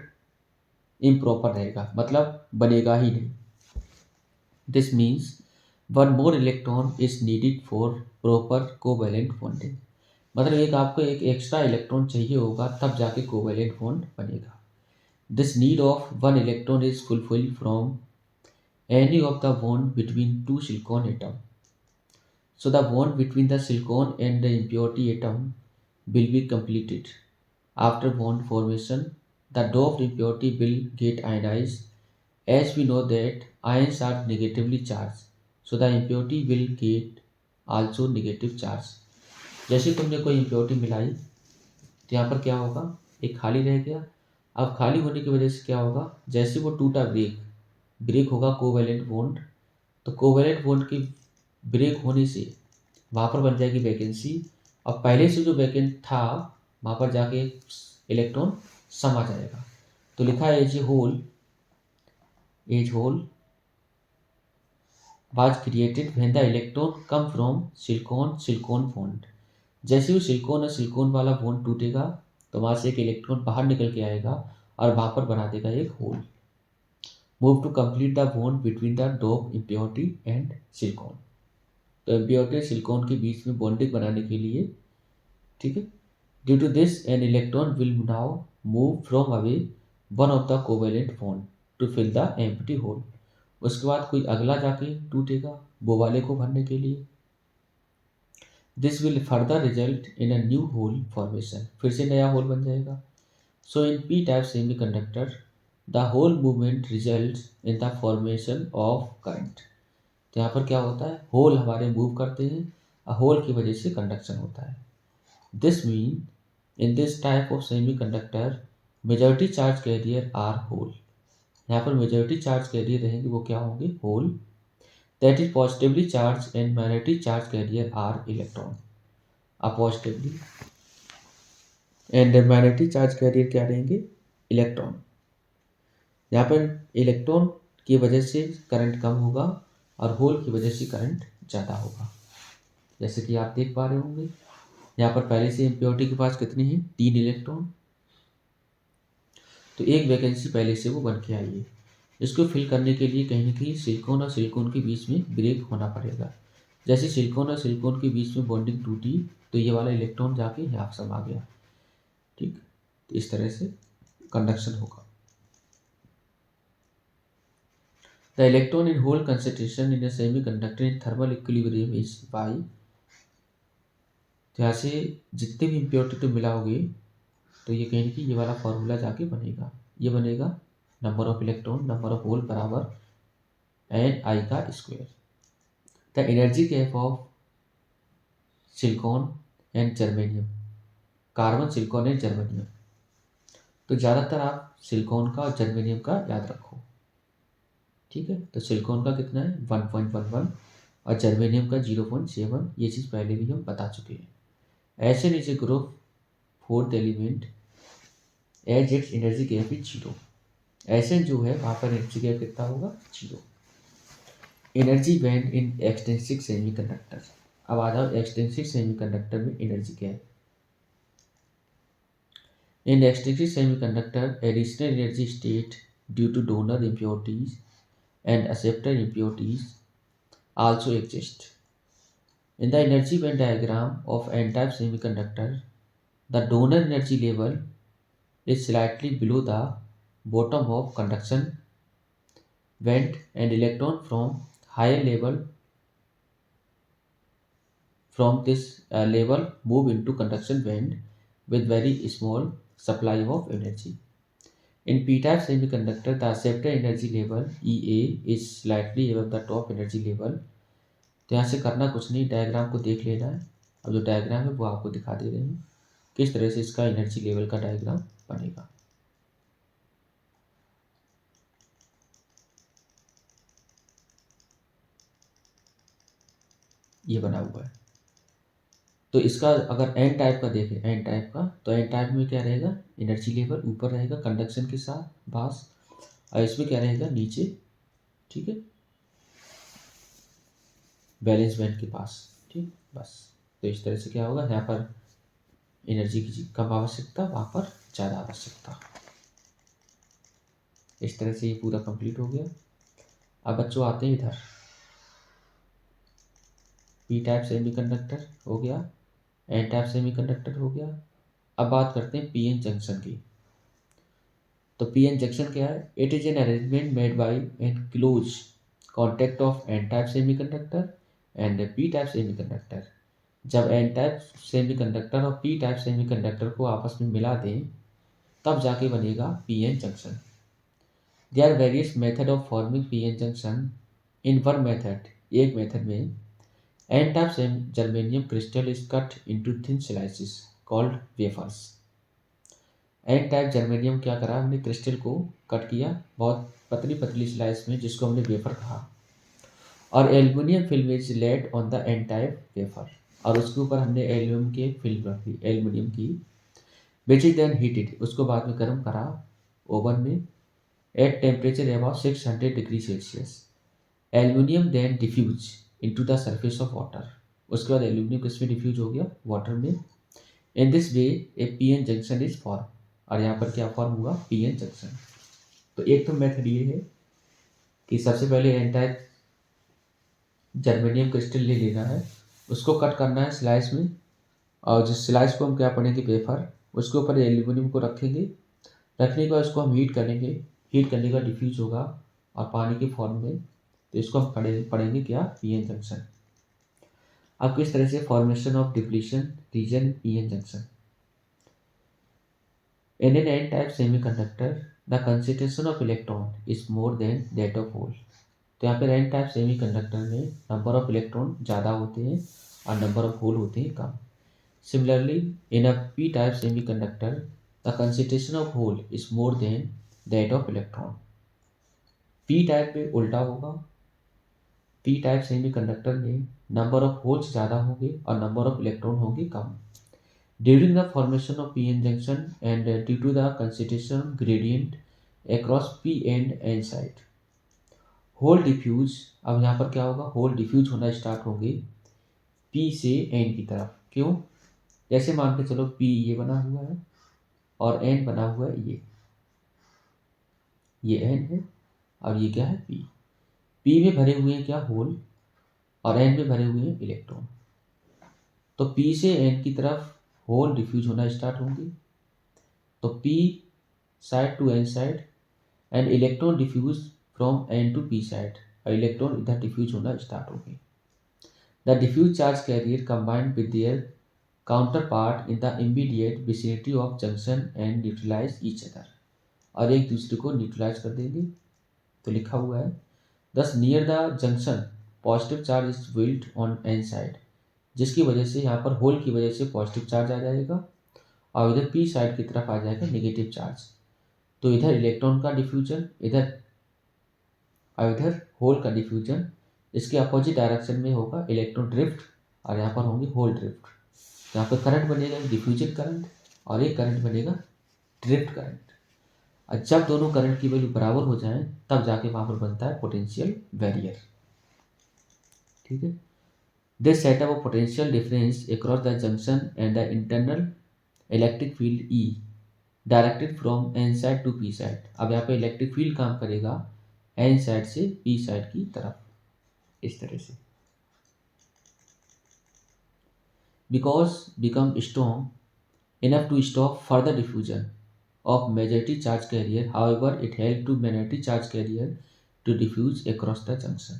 इम्प्रॉपर रहेगा, मतलब बनेगा ही नहीं। This means one more electron is needed for proper covalent bonding, मतलब एक आपको एक एक्स्ट्रा इलेक्ट्रॉन चाहिए होगा तब जाके कोवैलेंट बॉन्ड बनेगा। This need of one electron is fulfilled from any of the bond between two silicon atom, so the bond between the silicon and the impurity atom will be completed। After bond formation the doped impurity will get ionized, as we know that ions are negatively charged, so the impurity will get also negative charge। जैसे तुमने कोई impurity मिलाई तो यहाँ पर क्या होगा, एक खाली रह गया। अब खाली होने की वजह से क्या होगा, जैसे वो टूटा ब्रेक होगा कोवैलेंट बॉन्ड, तो कोवैलेंट बॉन्ड की ब्रेक होने से वहाँ पर बन जाएगी वैकेंसी, और पहले से जो वैकेंट था वहाँ पर जाके इलेक्ट्रॉन समा जाएगा। तो लिखा है as hole was created when the electron come from silicon bond. जैसे ही सिलिकॉन और सिलिकॉन वाला बॉन्ड टूटेगा तो वहाँ से एक इलेक्ट्रॉन बाहर निकल के आएगा और वहाँ पर बना देगा एक hole. Move to complete the bond between the dope impurity and silicon. तो इम्प्योरिटी सिलिकॉन के बीच में बॉन्डिंग बनाने के लिए, ठीक है, due to this an electron will now move from away one of the covalent bond to fill the empty hole. उसके बाद कोई अगला जाके टूटेगा वो वाले को भरने के लिए। This will further result in a new hole formation, फिर से नया होल बन जाएगा। So in P type semiconductor the hole movement results in the formation of current. तो यहाँ पर क्या होता है, होल हमारे मूव करते हैं और होल की वजह से कंडक्शन होता है। This mean in this type of semiconductor majority charge carrier are hole. यहाँ पर मेजॉरिटी चार्ज कैरियर रहेंगे वो क्या होंगे, hole. That is positively charge and minority charge carrier are electron. अब positively and minority charge carrier क्या रहेंगे, इलेक्ट्रॉन। यहाँ पर इलेक्ट्रॉन की वजह से करंट कम होगा और होल की वजह से करंट ज़्यादा होगा। जैसे कि आप देख पा रहे होंगे यहाँ पर पहले से इम्प्योरिटी के पास कितने हैं, 3 इलेक्ट्रॉन, तो एक वैकेंसी पहले से वो बन के आई है। इसको फिल करने के लिए कहीं ना कहीं सिलिकॉन और सिलिकॉन के बीच में ब्रेक होना पड़ेगा। जैसे सिलिकॉन और सिलिकॉन के बीच में बॉन्डिंग टूटी तो ये वाला इलेक्ट्रॉन जाके यहाँ समा गया। ठीक, तो इस तरह से कंडक्शन होगा। The electron in hole concentration in a semiconductor in thermal equilibrium is Y. तो यहाँ से जितने भी इम्प्योरिटी तो मिलाओगे तो ये कहेंगे कि ये वाला फॉर्मूला जाके बनेगा, ये बनेगा number of electron number of hole बराबर एन आई का square. The energy gap of silicon and germanium, carbon silicon and germanium, तो ज़्यादातर आप सिलिकॉन का और जर्मेनियम का याद रखो, ठीक है। तो सिलिकॉन का कितना है 1.11 और जर्मेनियम का 0.7, ये चीज़ पहले भी हम बता चुके हैं। ऐसे नीचे group fourth element as its energy gap is 0, ऐसे जो है वहाँ पर एनर्जी गैप कितना होगा 0। Energy band in extrinsic semiconductor, अब आ जाओ एक्सट्रिंसिक सेमीकंडक्टर में एनर्जी क्या है। In extrinsic semiconductor additional energy state due to donor impurities and acceptor impurities also exist. In the energy band diagram of n-type semiconductor, the donor energy level is slightly below the bottom of conduction band and electron from higher level from this level move into conduction band with very small supply of energy. In p-type semiconductor, the acceptor energy level EA is slightly above the top energy level. तो यहाँ से करना कुछ नहीं, डायग्राम को देख लेना है। अब जो डायग्राम है वो आपको दिखा दे रहे हैं किस तरह से इसका एनर्जी लेवल का डायग्राम बनेगा। ये बना हुआ है। तो इसका अगर एन टाइप का देखें, एन टाइप का, तो एन टाइप में क्या रहेगा एनर्जी लेवल ऊपर रहेगा कंडक्शन के साथ पास, और इसमें क्या रहेगा नीचे, ठीक है, बैलेंस बैंड के पास, ठीक बस। तो इस तरह से क्या होगा, यहाँ पर एनर्जी की कम आवश्यकता, वहाँ पर ज़्यादा आवश्यकता। इस तरह से ये पूरा कंप्लीट हो गया। अब बच्चों आते हैं इधर, पी टाइप सेमीकंडक्टर हो गया, एन टाइप सेमीकंडक्टर हो गया। अब बात करते हैं पीएन जंक्शन की। तो पीएन जंक्शन क्या है, it is an arrangement made by an close contact of N type semiconductor and P type semiconductor. जब एन टाइप सेमीकंडक्टर और पी टाइप सेमीकंडक्टर को आपस में मिला दें तब जाके बनेगा PN junction. There are various method of forming PN junction. In one method, एक मेथड में N type germanium crystal is cut into thin slices called wafers. N type germanium क्या करा, हमने क्रिस्टल को कट किया बहुत पतली पतली स्लाइस में, जिसको हमने वेफर कहा, और aluminium film is laid on the N type wafer, और उसके ऊपर हमने एल्यूमिनियम की फिल्म रखी, एल्युमिनियम की, विच इज देन हीटेड, उसको बाद में गर्म करा ओवन में at temperature about 600 degree Celsius. Aluminium then diffuse into the surface of water, उसके बाद एल्युमिनियम किसमें डिफ्यूज हो गया, वाटर में। In this way a PN junction is form, और यहाँ पर क्या फॉर्म हुआ, पीएन जंक्शन। तो एक तो मेथड ये है कि सबसे पहले एन टाइप जर्मेनियम क्रिस्टल ले लेना है, उसको कट करना है स्लाइस में, और जिस स्लाइस को हम क्या पढ़ेंगे वेफर, उसके ऊपर एल्यूमिनियम को रखेंगे, रखने के बाद उसको हम हीट करेंगे, हीट करने का डिफ्यूज होगा और पानी के फॉर्म में, तो इसको हम पढ़ेंगे क्या, पीएन जंक्शन। अब किस तरह से formation of depletion region PN junction. In an n-type semiconductor, the concentration of electron is more than that of hole. तो यहाँ पर एन टाइप सेमीकंडक्टर में नंबर ऑफ इलेक्ट्रॉन ज़्यादा होते हैं और नंबर ऑफ होल होते हैं कम। Similarly in a P type semiconductor the concentration of hole is more than that of electron. P type में उल्टा होगा, पी टाइप सेमीकंडक्टर में नंबर ऑफ होल्स ज़्यादा होंगे और नंबर ऑफ इलेक्ट्रॉन होंगे कम। During the formation of p-n junction and due to the concentration gradient across p and n side, hole diffuse, अब यहाँ पर क्या होगा, होल डिफ्यूज होना स्टार्ट होंगे p से n की तरफ। क्यों, जैसे मान के चलो p ये बना हुआ है और n बना हुआ है, ये n है और ये क्या है p में भरे हुए हैं क्या होल और n में भरे हुए हैं इलेक्ट्रॉन। तो p से n की तरफ होल डिफ्यूज होना स्टार्ट होंगे, तो p side to n side and electron diffuse from n to p side, और इलेक्ट्रॉन इधर डिफ्यूज होना स्टार्ट होंगे। The diffuse charge carrier combined with their counterpart in the immediate vicinity of junction and neutralize each other, और एक दूसरे को न्यूट्रलाइज कर देंगे। तो लिखा हुआ है thus near the junction positive charge is built on an side, जिसकी वजह से यहाँ पर होल की वजह से पॉजिटिव चार्ज आ जाएगा और इधर पी साइड की तरफ आ जाएगा नेगेटिव चार्ज। तो इधर इलेक्ट्रॉन का डिफ्यूजन, इधर और इधर होल का डिफ्यूजन, इसके अपोजिट डायरेक्शन में होगा इलेक्ट्रॉन ड्रिफ्ट और यहाँ पर होंगे होल ड्रिफ्ट। यहाँ पर करंट बनेगा डिफ्यूजन करंट और एक करंट बनेगा ड्रिफ्ट करंट। और जब दोनों करंट की वैल्यू बराबर हो जाए तब जाके वहाँ पर बनता है पोटेंशियल बैरियर। ठीक है, this setup of potential difference across the junction and the internal electric field E directed from N side to P side. अब यहाँ पे इलेक्ट्रिक फील्ड काम करेगा एन साइड से पी साइड की तरफ, इस तरह से। Because become strong enough to stop further diffusion of majority charge carrier, however it help to minority charge carrier to diffuse across the junction.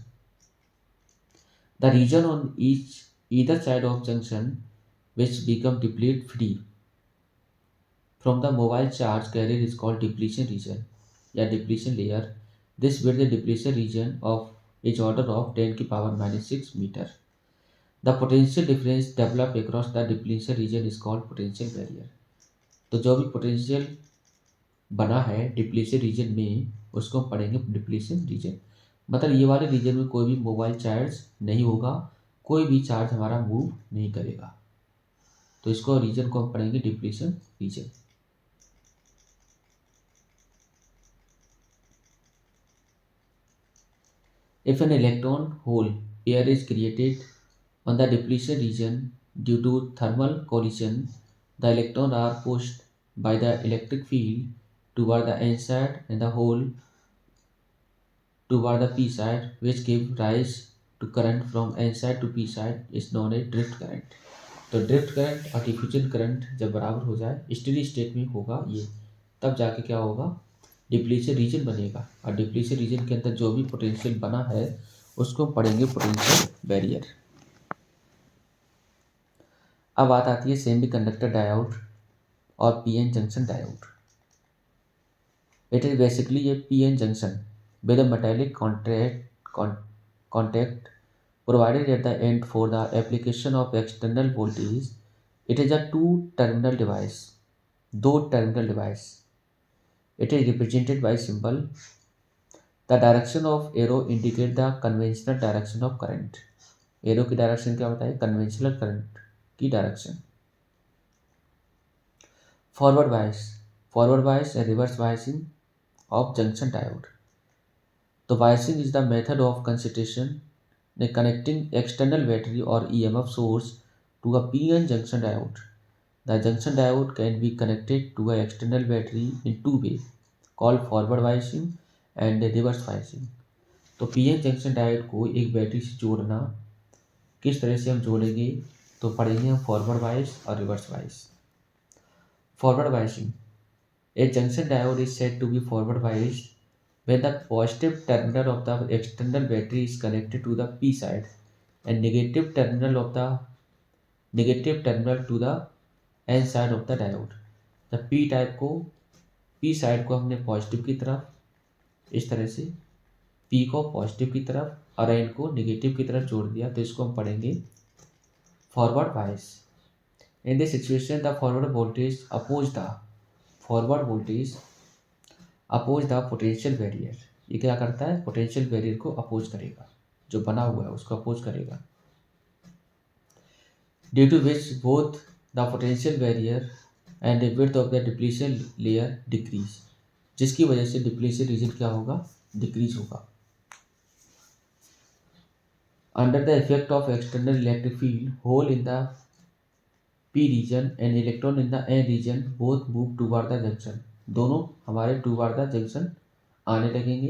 The region on either side of junction which become deplete free from the mobile charge carrier is called depletion region या depletion layer. This where the depletion region of is order of 10 की power -6 meter. The potential difference developed across the depletion region is called potential barrier. तो जो भी पोटेंशियल बना है डिप्लीशन रीजन में उसको हम पढ़ेंगे डिप्लीशन रीजन। मतलब ये वाले रीजन में कोई भी मोबाइल चार्ज नहीं होगा, कोई भी चार्ज हमारा मूव नहीं करेगा, तो इसको रीजन को हम पढ़ेंगे depletion region. If an electron hole pair is created on the depletion region due to thermal collision, the electron are pushed by the electric field toward the n side and the hole toward the p side, which give rise to current from n side to p side is known as drift current. तो ड्रिफ्ट करंट और डिफ्यूजन करंट जब बराबर हो जाए स्टेडी स्टेट में होगा ये, तब जाके क्या होगा डिप्लीशन रीजन बनेगा, और डिप्लीशन रीजन के अंदर जो भी पोटेंशियल बना है उसको पढ़ेंगे पोटेंशियल बैरियर। अब बात आती है सेमीकंडक्टर डायोड और PN junction diode. It is basically a PN junction with a metallic contact provided at the end for the application of external voltage. It is a two-terminal device. दो terminal device. It is represented by symbol. The direction of arrow indicate the conventional direction of current. Arrow की direction क्या होता है? Conventional current की direction. Forward bias and reverse biasing of junction diode. The biasing is the method of connecting external battery or EMF source to a PN junction diode. The junction diode can be connected to an external battery in two ways, called forward biasing and reverse biasing. तो PN junction diode को एक बैटरी से जोड़ना किस तरह से हम जोड़ेंगे, तो पढ़ेंगे हम फॉरवर्ड बायस और reverse bias. Forward biasing, a junction diode is said to be forward biased when the positive terminal of the external battery is connected to the P side and negative terminal to the N side of the diode. The P side को हमने पॉजिटिव की तरफ इस तरह से, P को पॉजिटिव की तरफ और N को नेगेटिव की तरफ जोड़ दिया, तो इसको हम पढ़ेंगे forward bias. In this situation the forward voltage oppose the potential barrier. ये क्या करता है? पोटेंशियल बैरियर को अपोज करेगा, जो बना हुआ है उसको अपोज करेगा। Due to which both the potential barrier and the width of the depletion layer decrease, जिसकी वजह से डिप्लीशन रीजन क्या होगा? डिक्रीज होगा। Under the effect of external electric field, hole in the P region and electron in the N region both move toward the junction. दोनों हमारे toward the junction आने लगेंगे।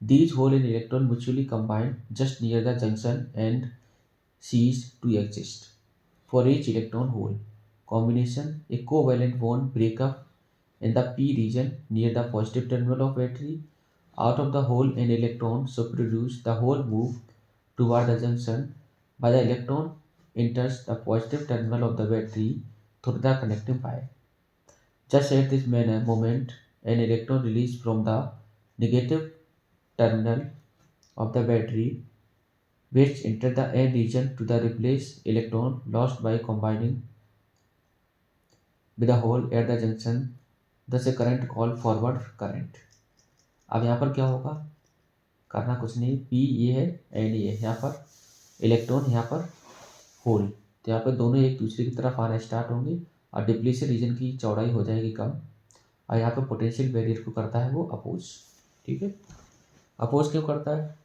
These hole and electron mutually combine just near the junction and cease to exist. For each electron hole combination, a covalent bond break up in the P region near the positive terminal of battery. Out of the hole an electron so produce the whole move toward the junction by the electron enters the positive terminal of the battery through the connecting wire. Just at this moment, an electron released from the negative terminal of the battery, which enter the N region to the replace electron lost by combining with a hole at the junction. Thus a current called forward current. अब यहाँ पर क्या होगा, करना कुछ नहीं, पी ये है एन ये है, यहाँ पर इलेक्ट्रॉन यहाँ पर होल, तो यहाँ पर दोनों एक दूसरे की तरफ आना स्टार्ट होंगे और डिप्लीशन रीजन की चौड़ाई हो जाएगी कम, और यहाँ पर पोटेंशियल बैरियर को करता है वो अपोज। ठीक है, अपोज क्यों करता है,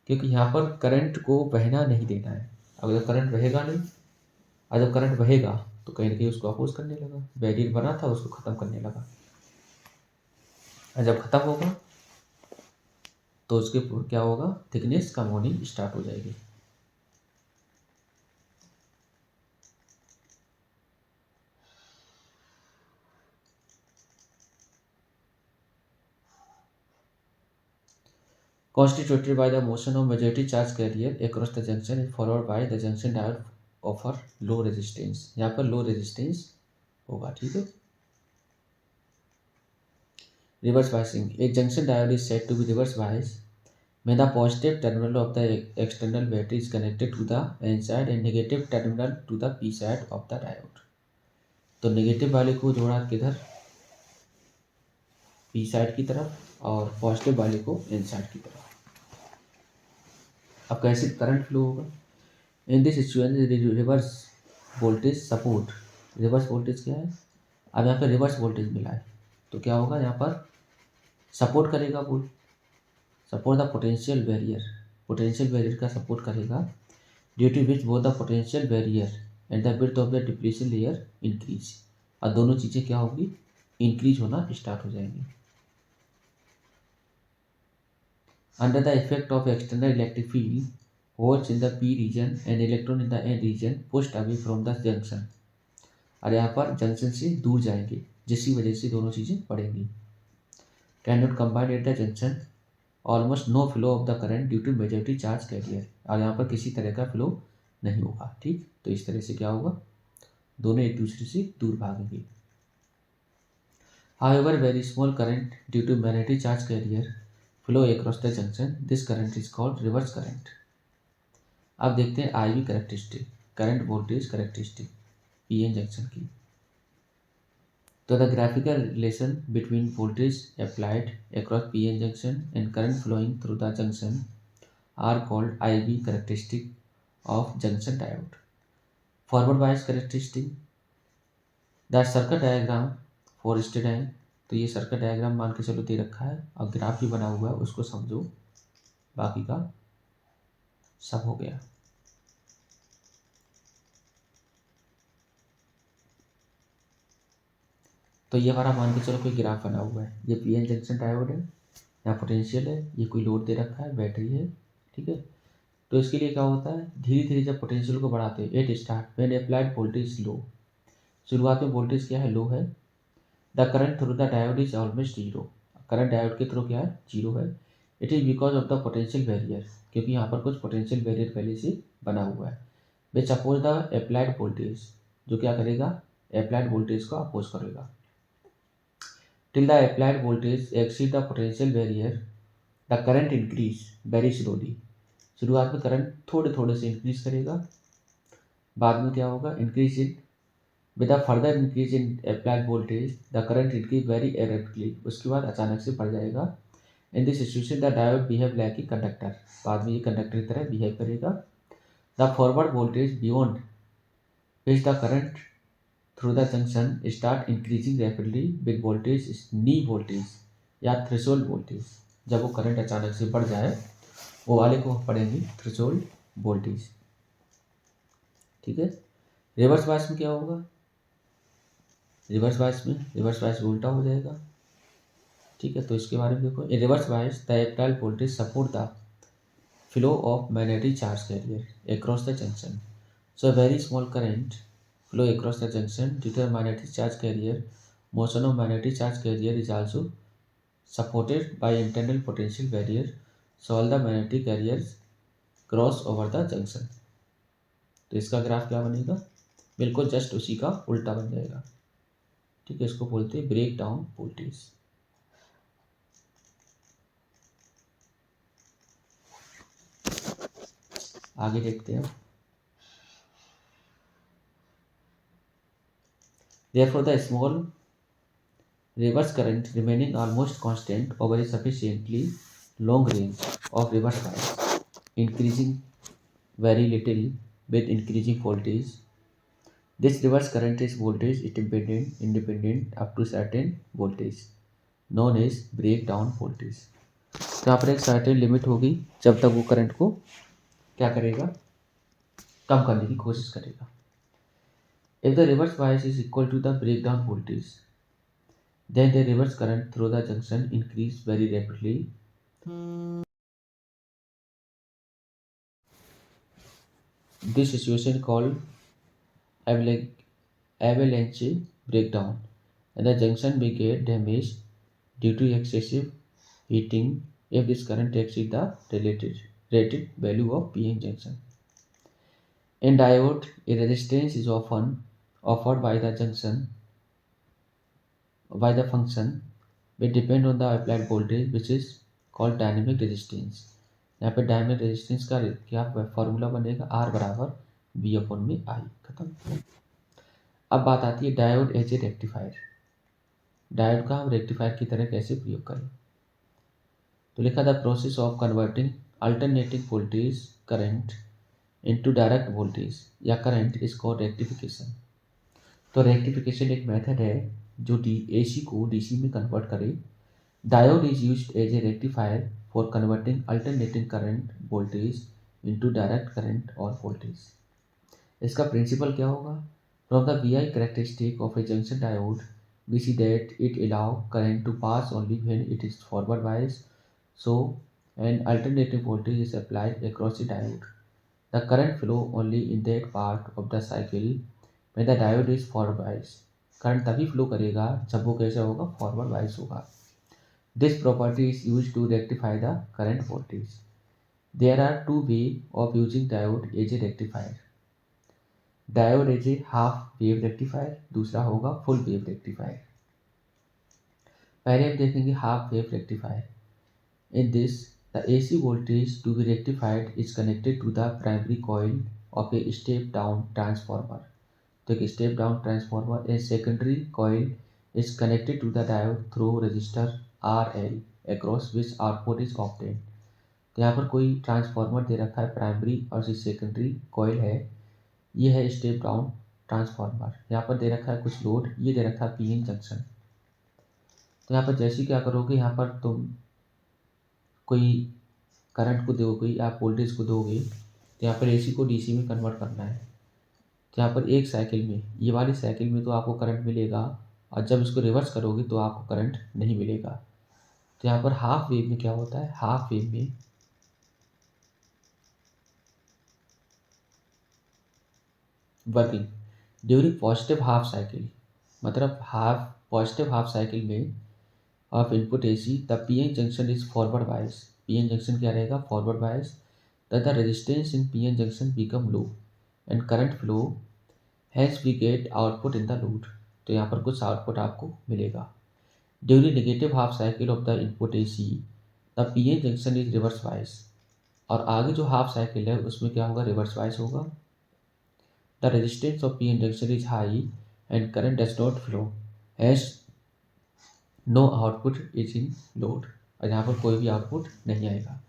क्योंकि यहाँ पर करंट को बहना नहीं देना है। अगर करंट बहेगा नहीं, और जब करंट बहेगा तो कहीं ना कहीं उसको अपोज करने लगा, बैरियर बना था उसको ख़त्म करने लगा, और जब ख़त्म होगा तो उसके क्या होगा, थिकनेस कम होनी स्टार्ट हो जाएगी। Constituted by the motion of majority charge carrier across the junction and followed by the junction diode offer low resistance। यहाँ पर लो रेजिस्टेंस होगा। ठीक है, reverse biasing, a junction diode is said to be reverse biased when the positive terminal of the external battery is connected to the N side and negative terminal to the P side of the diode। तो नेगेटिव वाले को जोड़ा किधर, P साइड की तरफ, और पॉजिटिव वाले को N साइड की तरफ। अब कैसे करंट फ्लो होगा, in this situation reverse voltage support, reverse voltage क्या है, अब यहाँ पर रिवर्स वोल्टेज मिला है तो क्या होगा, यहाँ पर सपोर्ट करेगा volt, support the potential barrier, potential barrier का सपोर्ट करेगा, due to which both the potential barrier and the width of the depletion layer increase. और दोनों चीज़ें क्या होगी, इंक्रीज होना स्टार्ट हो जाएंगी। Under the effect of external electric field, holes in the P region and electron in the N region pushed away from the junction। और यहाँ पर जंक्शन से दूर जाएंगे, जिसकी वजह से दोनों चीज़ें बढ़ेंगी। Can not combine at the junction, almost no flow of the current due to majority charge carrier. और यहाँ पर किसी तरह का फ्लो नहीं होगा। ठीक, तो इस तरह से क्या होगा, दोनों एक दूसरे से दूर भागेंगे। However, very small current due to magnetic charge carrier flow across the junction, this current is called reverse current। अब देखते हैं IV characteristic, current voltage characteristic PN junction की। तो the graphical relation between voltage applied across PN junction and current flowing through the junction are called IV characteristic of junction diode. Forward bias characteristic, the circuit diagram for स्टेडाइन, तो ये सर्किट डायग्राम मान के चलो दे रखा है और ग्राफ भी बना हुआ है, उसको समझो, बाकी का सब हो गया। तो ये हमारा मान के चलो कोई ग्राफ बना हुआ है, ये पीएन जंक्शन डायोड है, यहाँ पोटेंशियल है, ये कोई लोड दे रखा है, बैटरी है। ठीक है, तो इसके लिए क्या होता है, धीरे धीरे जब पोटेंशियल को बढ़ाते हैं, at start when applied voltage low, शुरुआत में वोल्टेज क्या है, लो है, the current through the diode is almost zero, current diode के थ्रू क्या है, जीरो है। It is because of the potential barrier, क्योंकि यहाँ पर कुछ पोटेंशियल बैरियर पहले से बना हुआ है, which oppose the applied voltage, जो क्या करेगा, अप्लाइड वोल्टेज को अपोज करेगा। Till the applied voltage exceed the potential barrier the current increase very slowly, शुरुआत में करंट थोड़े थोड़े से इंक्रीज करेगा, बाद में क्या होगा, increase in with a further increase in applied voltage the current increase very abruptly, उसके बाद अचानक से बढ़ जाएगा। In this situation the diode behave like a conductor, बाद में ये कंडक्टर की तरह बिहेव करेगा। The forward voltage beyond which the current through the junction start increasing rapidly with voltage knee voltage या थ्रेशोल्ड वोल्टेज, जब वो करंट अचानक से बढ़ जाए वो वाले को पड़ेंगी थ्रेशोल्ड वोल्टेज। ठीक है, रिवर्स बायस में क्या होगा, रिवर्स बायस उल्टा हो जाएगा। ठीक है, तो इसके बारे में देखो, in reverse bias the applied voltage support the flow of magnetic charge carrier across the junction, so very small current flow across the junction due to a magnetic charge carrier. Motion of magnetic charge carrier is also supported by internal potential barrier, so all the magnetic carriers cross over the junction। तो इसका ग्राफ क्या बनेगा, बिल्कुल जस्ट उसी का उल्टा बन जाएगा। ठीक है, इसको बोलते हैं ब्रेक डाउन वोल्टेज। आगे देखते हैं। Therefore, the small reverse current remaining almost constant over a sufficiently long range of reverse bias, increasing very little with increasing voltage. This reverse current is voltage independent up to certain voltage, known as breakdown voltage. तो यहाँ पर एक सर्टेन लिमिट होगी जब तक वो करंट को क्या करेगा, कम करने की कोशिश करेगा। If the reverse bias is equal to the breakdown voltage, then the reverse current through the junction increase very rapidly. This situation called avalanche breakdown, and the junction may get damaged due to excessive heating if this current exceeds the rated value of PN junction. In diode, a resistance is often offered by the junction by the function which depend on the applied voltage, which is called dynamic resistance. यहाँ पे डायनेमिक रेजिस्टेंस का क्या फॉर्मूला बनेगा, आर बराबर बी अपॉन में आई। खत्म। अब बात आती है diode as a rectifier. Diode का हम रेक्टिफायर की तरह कैसे प्रयोग करें। तो लिखा the process of converting alternating voltage current into direct voltage या करंट इज कॉल्ड रेक्टिफिकेशन। तो रेक्टिफिकेशन एक मेथड है जो एसी को डीसी में कन्वर्ट करे। Diode is used as a rectifier for converting alternating current voltage into direct current और वोल्टेज। इसका प्रिंसिपल क्या होगा, from the V I characteristic of a junction diode we see that it allow current to pass only when it is forward biased, so an alternative voltage is applied across the diode. The current flow only in that part of the cycle when the diode is forward biased. Current तभी फ्लो करेगा जब वो कैसा होगा, फॉरवर्ड बाइस होगा। This property is use to rectify the current voltage. There are two way of using diode as a rectifier. Diode as a half wave rectifier, दूसरा होगा फुल वेव रेक्टिफायर। पहले हम देखेंगे half wave rectifier. In this the AC voltage to be rectified is connected to the primary coil of a step down transformer. तो एक step down transformer a secondary coil is connected to the diode through resistor RL across which output is obtained. तो यहाँ पर कोई ट्रांसफार्मर दे रखा है प्राइमरी और सेकेंडरी कॉइल है, ये है स्टेप डाउन ट्रांसफार्मर। यहाँ पर दे रखा है कुछ लोड, ये दे रखा है PN जंक्शन। तो यहाँ पर जैसे क्या करोगे, यहाँ पर तुम कोई करंट को दोगे या वोल्टेज को दोगे, तो यहाँ पर AC को DC में कन्वर्ट करना है। तो यहाँ पर एक साइकिल में, ये वाली साइकिल में तो आपको करंट मिलेगा, और जब इसको रिवर्स करोगे तो आपको करंट नहीं मिलेगा। तो यहाँ पर हाफ वेव में क्या होता है, हाफ वेव में working during positive half cycle, मतलब पॉजिटिव हाफ साइकिल में of input AC the PN junction is forward bias. PN junction क्या रहेगा, forward bias. The resistance in PN junction become low and current flow, hence we get output in the load. तो यहाँ पर कुछ आउटपुट आपको मिलेगा। During negative half cycle of the input AC the PN junction is reverse बायस। और आगे जो हाफ साइकिल है उसमें क्या होगा, रिवर्स बायस होगा। The resistance of PN junction is high and current does not flow, has no output is in load. और यहाँ पर कोई भी आउटपुट नहीं आएगा।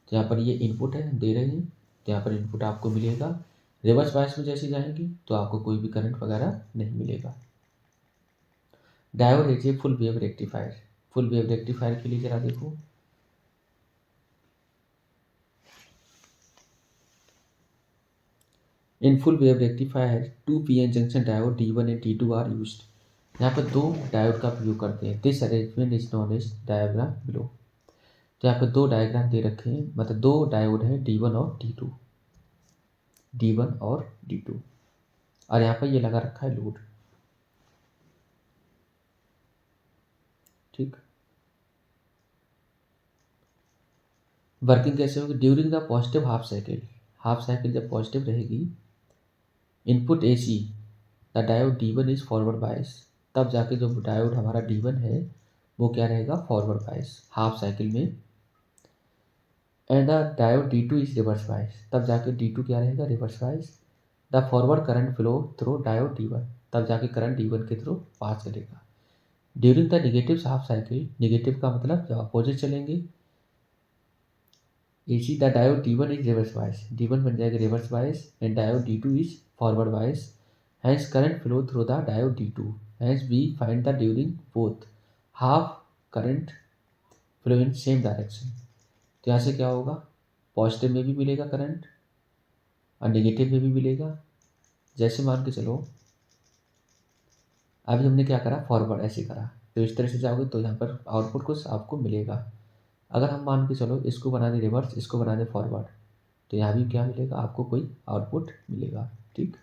तो यहाँ पर ये इनपुट है, दे रहे हैं, तो यहाँ पर इनपुट आपको मिलेगा। रिवर्स बायस में जैसे जाएंगे तो आपको कोई भी करंट वगैरह नहीं मिलेगा। Diode as a full wave rectifier. Full wave rectifier के लिए जरा देखो, in full wave rectifier 2 PN junction diode D1 and D2 are used. यहाँ पर दो डायोड का प्रयोग करते हैं। This arrangement is known as diagram below. तो यहाँ पर दो डायग्राम दे रखे हैं, मतलब दो डायोड हैं D1 और D2, D1 और D2, और यहाँ पर ये लगा रखा है लोड। ठीक, वर्किंग कैसे होगी, during the positive half cycle. Half cycle जब पॉजिटिव रहेगी input AC, the diode D1 is forward बायस, तब जाके जो डायोड हमारा D1 है वो क्या रहेगा, फॉरवर्ड बायस हाफ साइकिल में। And the diode D2 is reverse बायस, तब जाके D2 क्या रहेगा, reverse bias. The forward current flow through diode D1, तब जाके करंट D1 के थ्रू पास करेगा। During the negative half cycle, negative का मतलब जब अपोजिट चलेंगे, AC the diode D1 is reverse bias, D1 बन जाएगा reverse bias and diode D2 is forward bias, hence current flow through the diode D2, hence we find that during both half current flow in same direction। तो यहाँ से क्या होगा, पॉजिटिव में भी मिलेगा करंट और नेगेटिव में भी मिलेगा। जैसे मान के चलो अभी हमने क्या करा, फॉरवर्ड ऐसे करा, तो इस तरह से जाओगे तो यहाँ पर आउटपुट कुछ आपको मिलेगा। अगर हम मान के चलो इसको बना दें रिवर्स, इसको बना दें फॉरवर्ड, तो यहाँ भी क्या मिलेगा, आपको कोई आउटपुट मिलेगा। ठीक,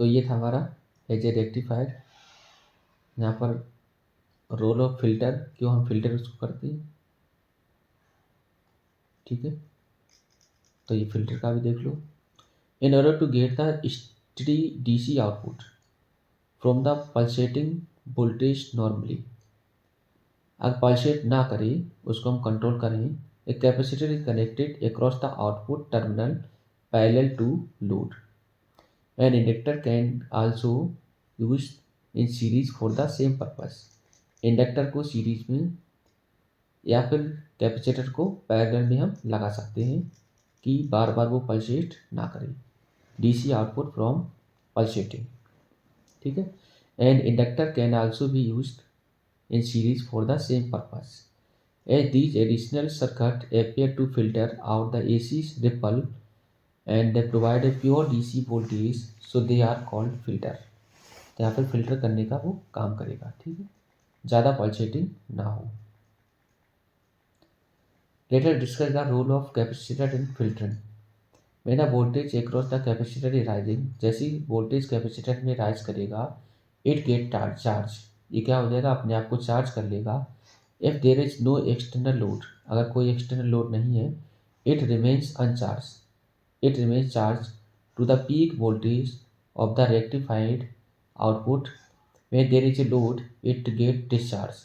तो ये था हमारा एज ए रेक्टिफायर। यहाँ पर रोल ऑफ फिल्टर, क्यों हम फिल्टर उसको करते हैं। ठीक है, तो ये फिल्टर का भी देख लो। In order to get the study DC output from the pulsating voltage normally, अगर पल्सेट ना करें उसको हम कंट्रोल करें, a capacitor is connected across the output terminal parallel to load, an inductor can also use in series for the same purpose. Inductor को सीरीज में या फिर कैपेसिटर को पैरेलल में हम लगा सकते हैं कि बार बार वो पल्सेट ना करें, DC आउटपुट फ्रॉम पल्सेटिंग। ठीक है, and inductor can also be used in series for the same purpose, as these additional circuit appear to filter out the AC ripple and they provide a pure DC voltage, so they are called filter। तो यहाँ पर फिल्टर करने का वो काम करेगा। ठीक है, ज़्यादा पल्सेटिंग ना हो। Later discuss the role of capacitor in filtering. when the voltage across the capacitor is rising, जैसे ही वोल्टेज कैपेसिटर में राइज करेगा, इट गेट चार्ज, ये क्या हो जाएगा, अपने आप को चार्ज कर लेगा। If there is no external load, अगर कोई एक्सटर्नल लोड नहीं है, it remains uncharge, it remains charge to the peak voltage of the rectified output. when there is a load, it get discharged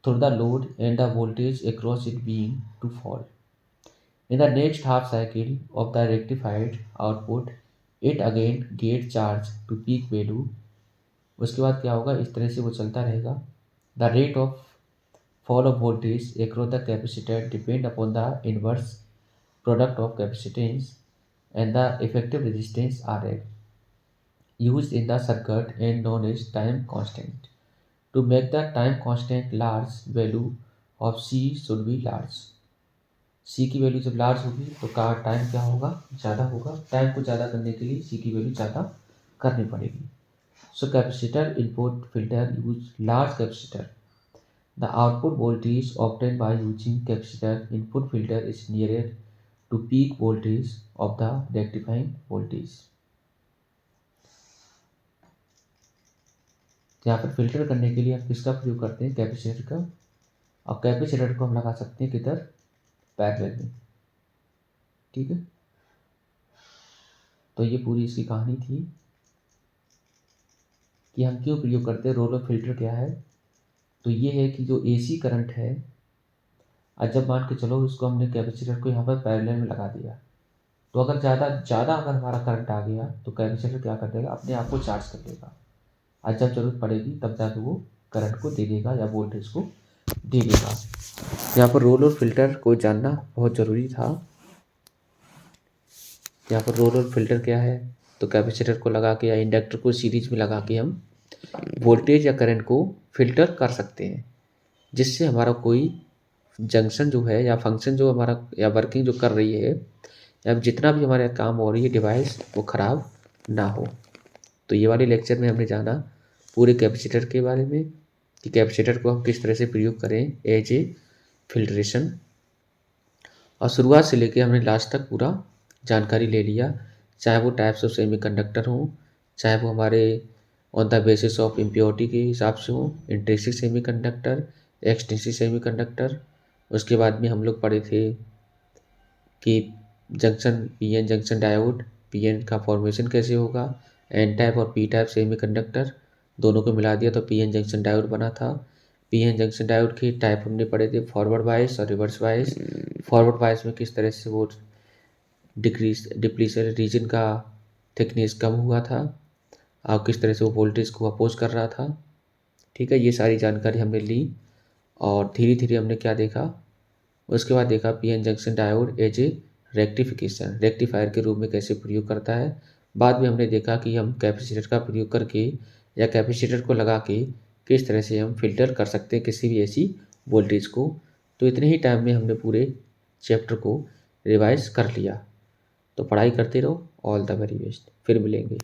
through the load and the voltage across it being to fall। In the next half cycle of the rectified output, it again get charged to peak value। उसके बाद क्या होगा, इस तरह से वो चलता रहेगा। The rate of fall of voltage across the capacitor depend upon the inverse product of capacitance and the effective resistance RL used in the circuit and known as time constant। To make the time constant large, value of C should be large। सी की वैल्यू जब लार्ज होगी तो का टाइम क्या होगा, ज़्यादा होगा। टाइम को ज़्यादा करने के लिए सी की वैल्यू ज़्यादा करनी पड़ेगी। So capacitor input filter use large capacitor, the output voltage obtain by using capacitor input filter is nearest to peak voltage of the rectifying voltage. यहाँ पर फिल्टर करने के लिए हम किसका प्रयोग करते हैं, कैपेसिटर का। और कैपेसिटर को हम लगा सकते हैं किधर, पैरेलल में। ठीक है, तो ये पूरी इसकी कहानी थी कि हम क्यों प्रयोग करते हैं, रोल ऑफ फिल्टर क्या है। तो ये है कि जो AC करंट है, आज जब मान के चलो इसको हमने कैपेसिटर को यहाँ पर पैरेलल में लगा दिया, तो अगर ज़्यादा अगर हमारा करंट आ गया तो कैपेसिटर क्या कर देगा, अपने आप को चार्ज कर देगा। आज जब जरूरत पड़ेगी तब जाके वो करंट को दे देगा या वोल्टेज को दे देगा। यहाँ पर रोल और फिल्टर को जानना बहुत ज़रूरी था। यहाँ पर रोल और फिल्टर क्या है, तो कैपेसिटर को लगा के या इंडक्टर को सीरीज में लगा के हम वोल्टेज या करंट को फिल्टर कर सकते हैं, जिससे हमारा कोई जंक्शन जो है या फंक्शन जो हमारा या वर्किंग जो कर रही है या जितना भी हमारे काम हो रही है डिवाइस, वो ख़राब ना हो। तो ये वाले लेक्चर में हमने जाना पूरे कैपेसिटर के बारे में कि कैपेसिटर को हम किस तरह से प्रयोग करें एज ए फिल्ट्रेशन, और शुरुआत से लेके हमने लास्ट तक पूरा जानकारी ले लिया, चाहे वो टाइप्स ऑफ सेमीकंडक्टर हों, चाहे वो हमारे on the basis of impurity के हिसाब से हों, इंट्रिंसिक सेमीकंडक्टर, एक्सट्रिंसिक सेमीकंडक्टर। उसके बाद में हम लोग पढ़े थे कि junction PN junction diode, PN का फॉर्मेशन कैसे होगा, एन टाइप और पी टाइप सेमीकंडक्टर दोनों को मिला दिया तो पीएन जंक्शन डायोड बना था। पीएन जंक्शन डायोड के टाइप हमने पढ़े थे, फॉरवर्ड बायस और रिवर्स बायस। फॉरवर्ड बायस में किस तरह से वो डिक्रीज डिप्लीशन रीजन का थिकनेस कम हुआ था और किस तरह से वो वोल्टेज को अपोज कर रहा था। ठीक है, ये सारी जानकारी हमने ली और धीरे धीरे हमने क्या देखा, उसके बाद देखा PN junction diode as a rectifier के रूप में कैसे प्रयोग करता है। बाद में हमने देखा कि हम कैपेसिटर का प्रयोग करके या कैपेसिटर को लगा के किस तरह से हम फिल्टर कर सकते हैं किसी भी ऐसी वोल्टेज को। तो इतने ही टाइम में हमने पूरे चैप्टर को रिवाइज कर लिया। तो पढ़ाई करते रहो। All the very best. फिर मिलेंगे।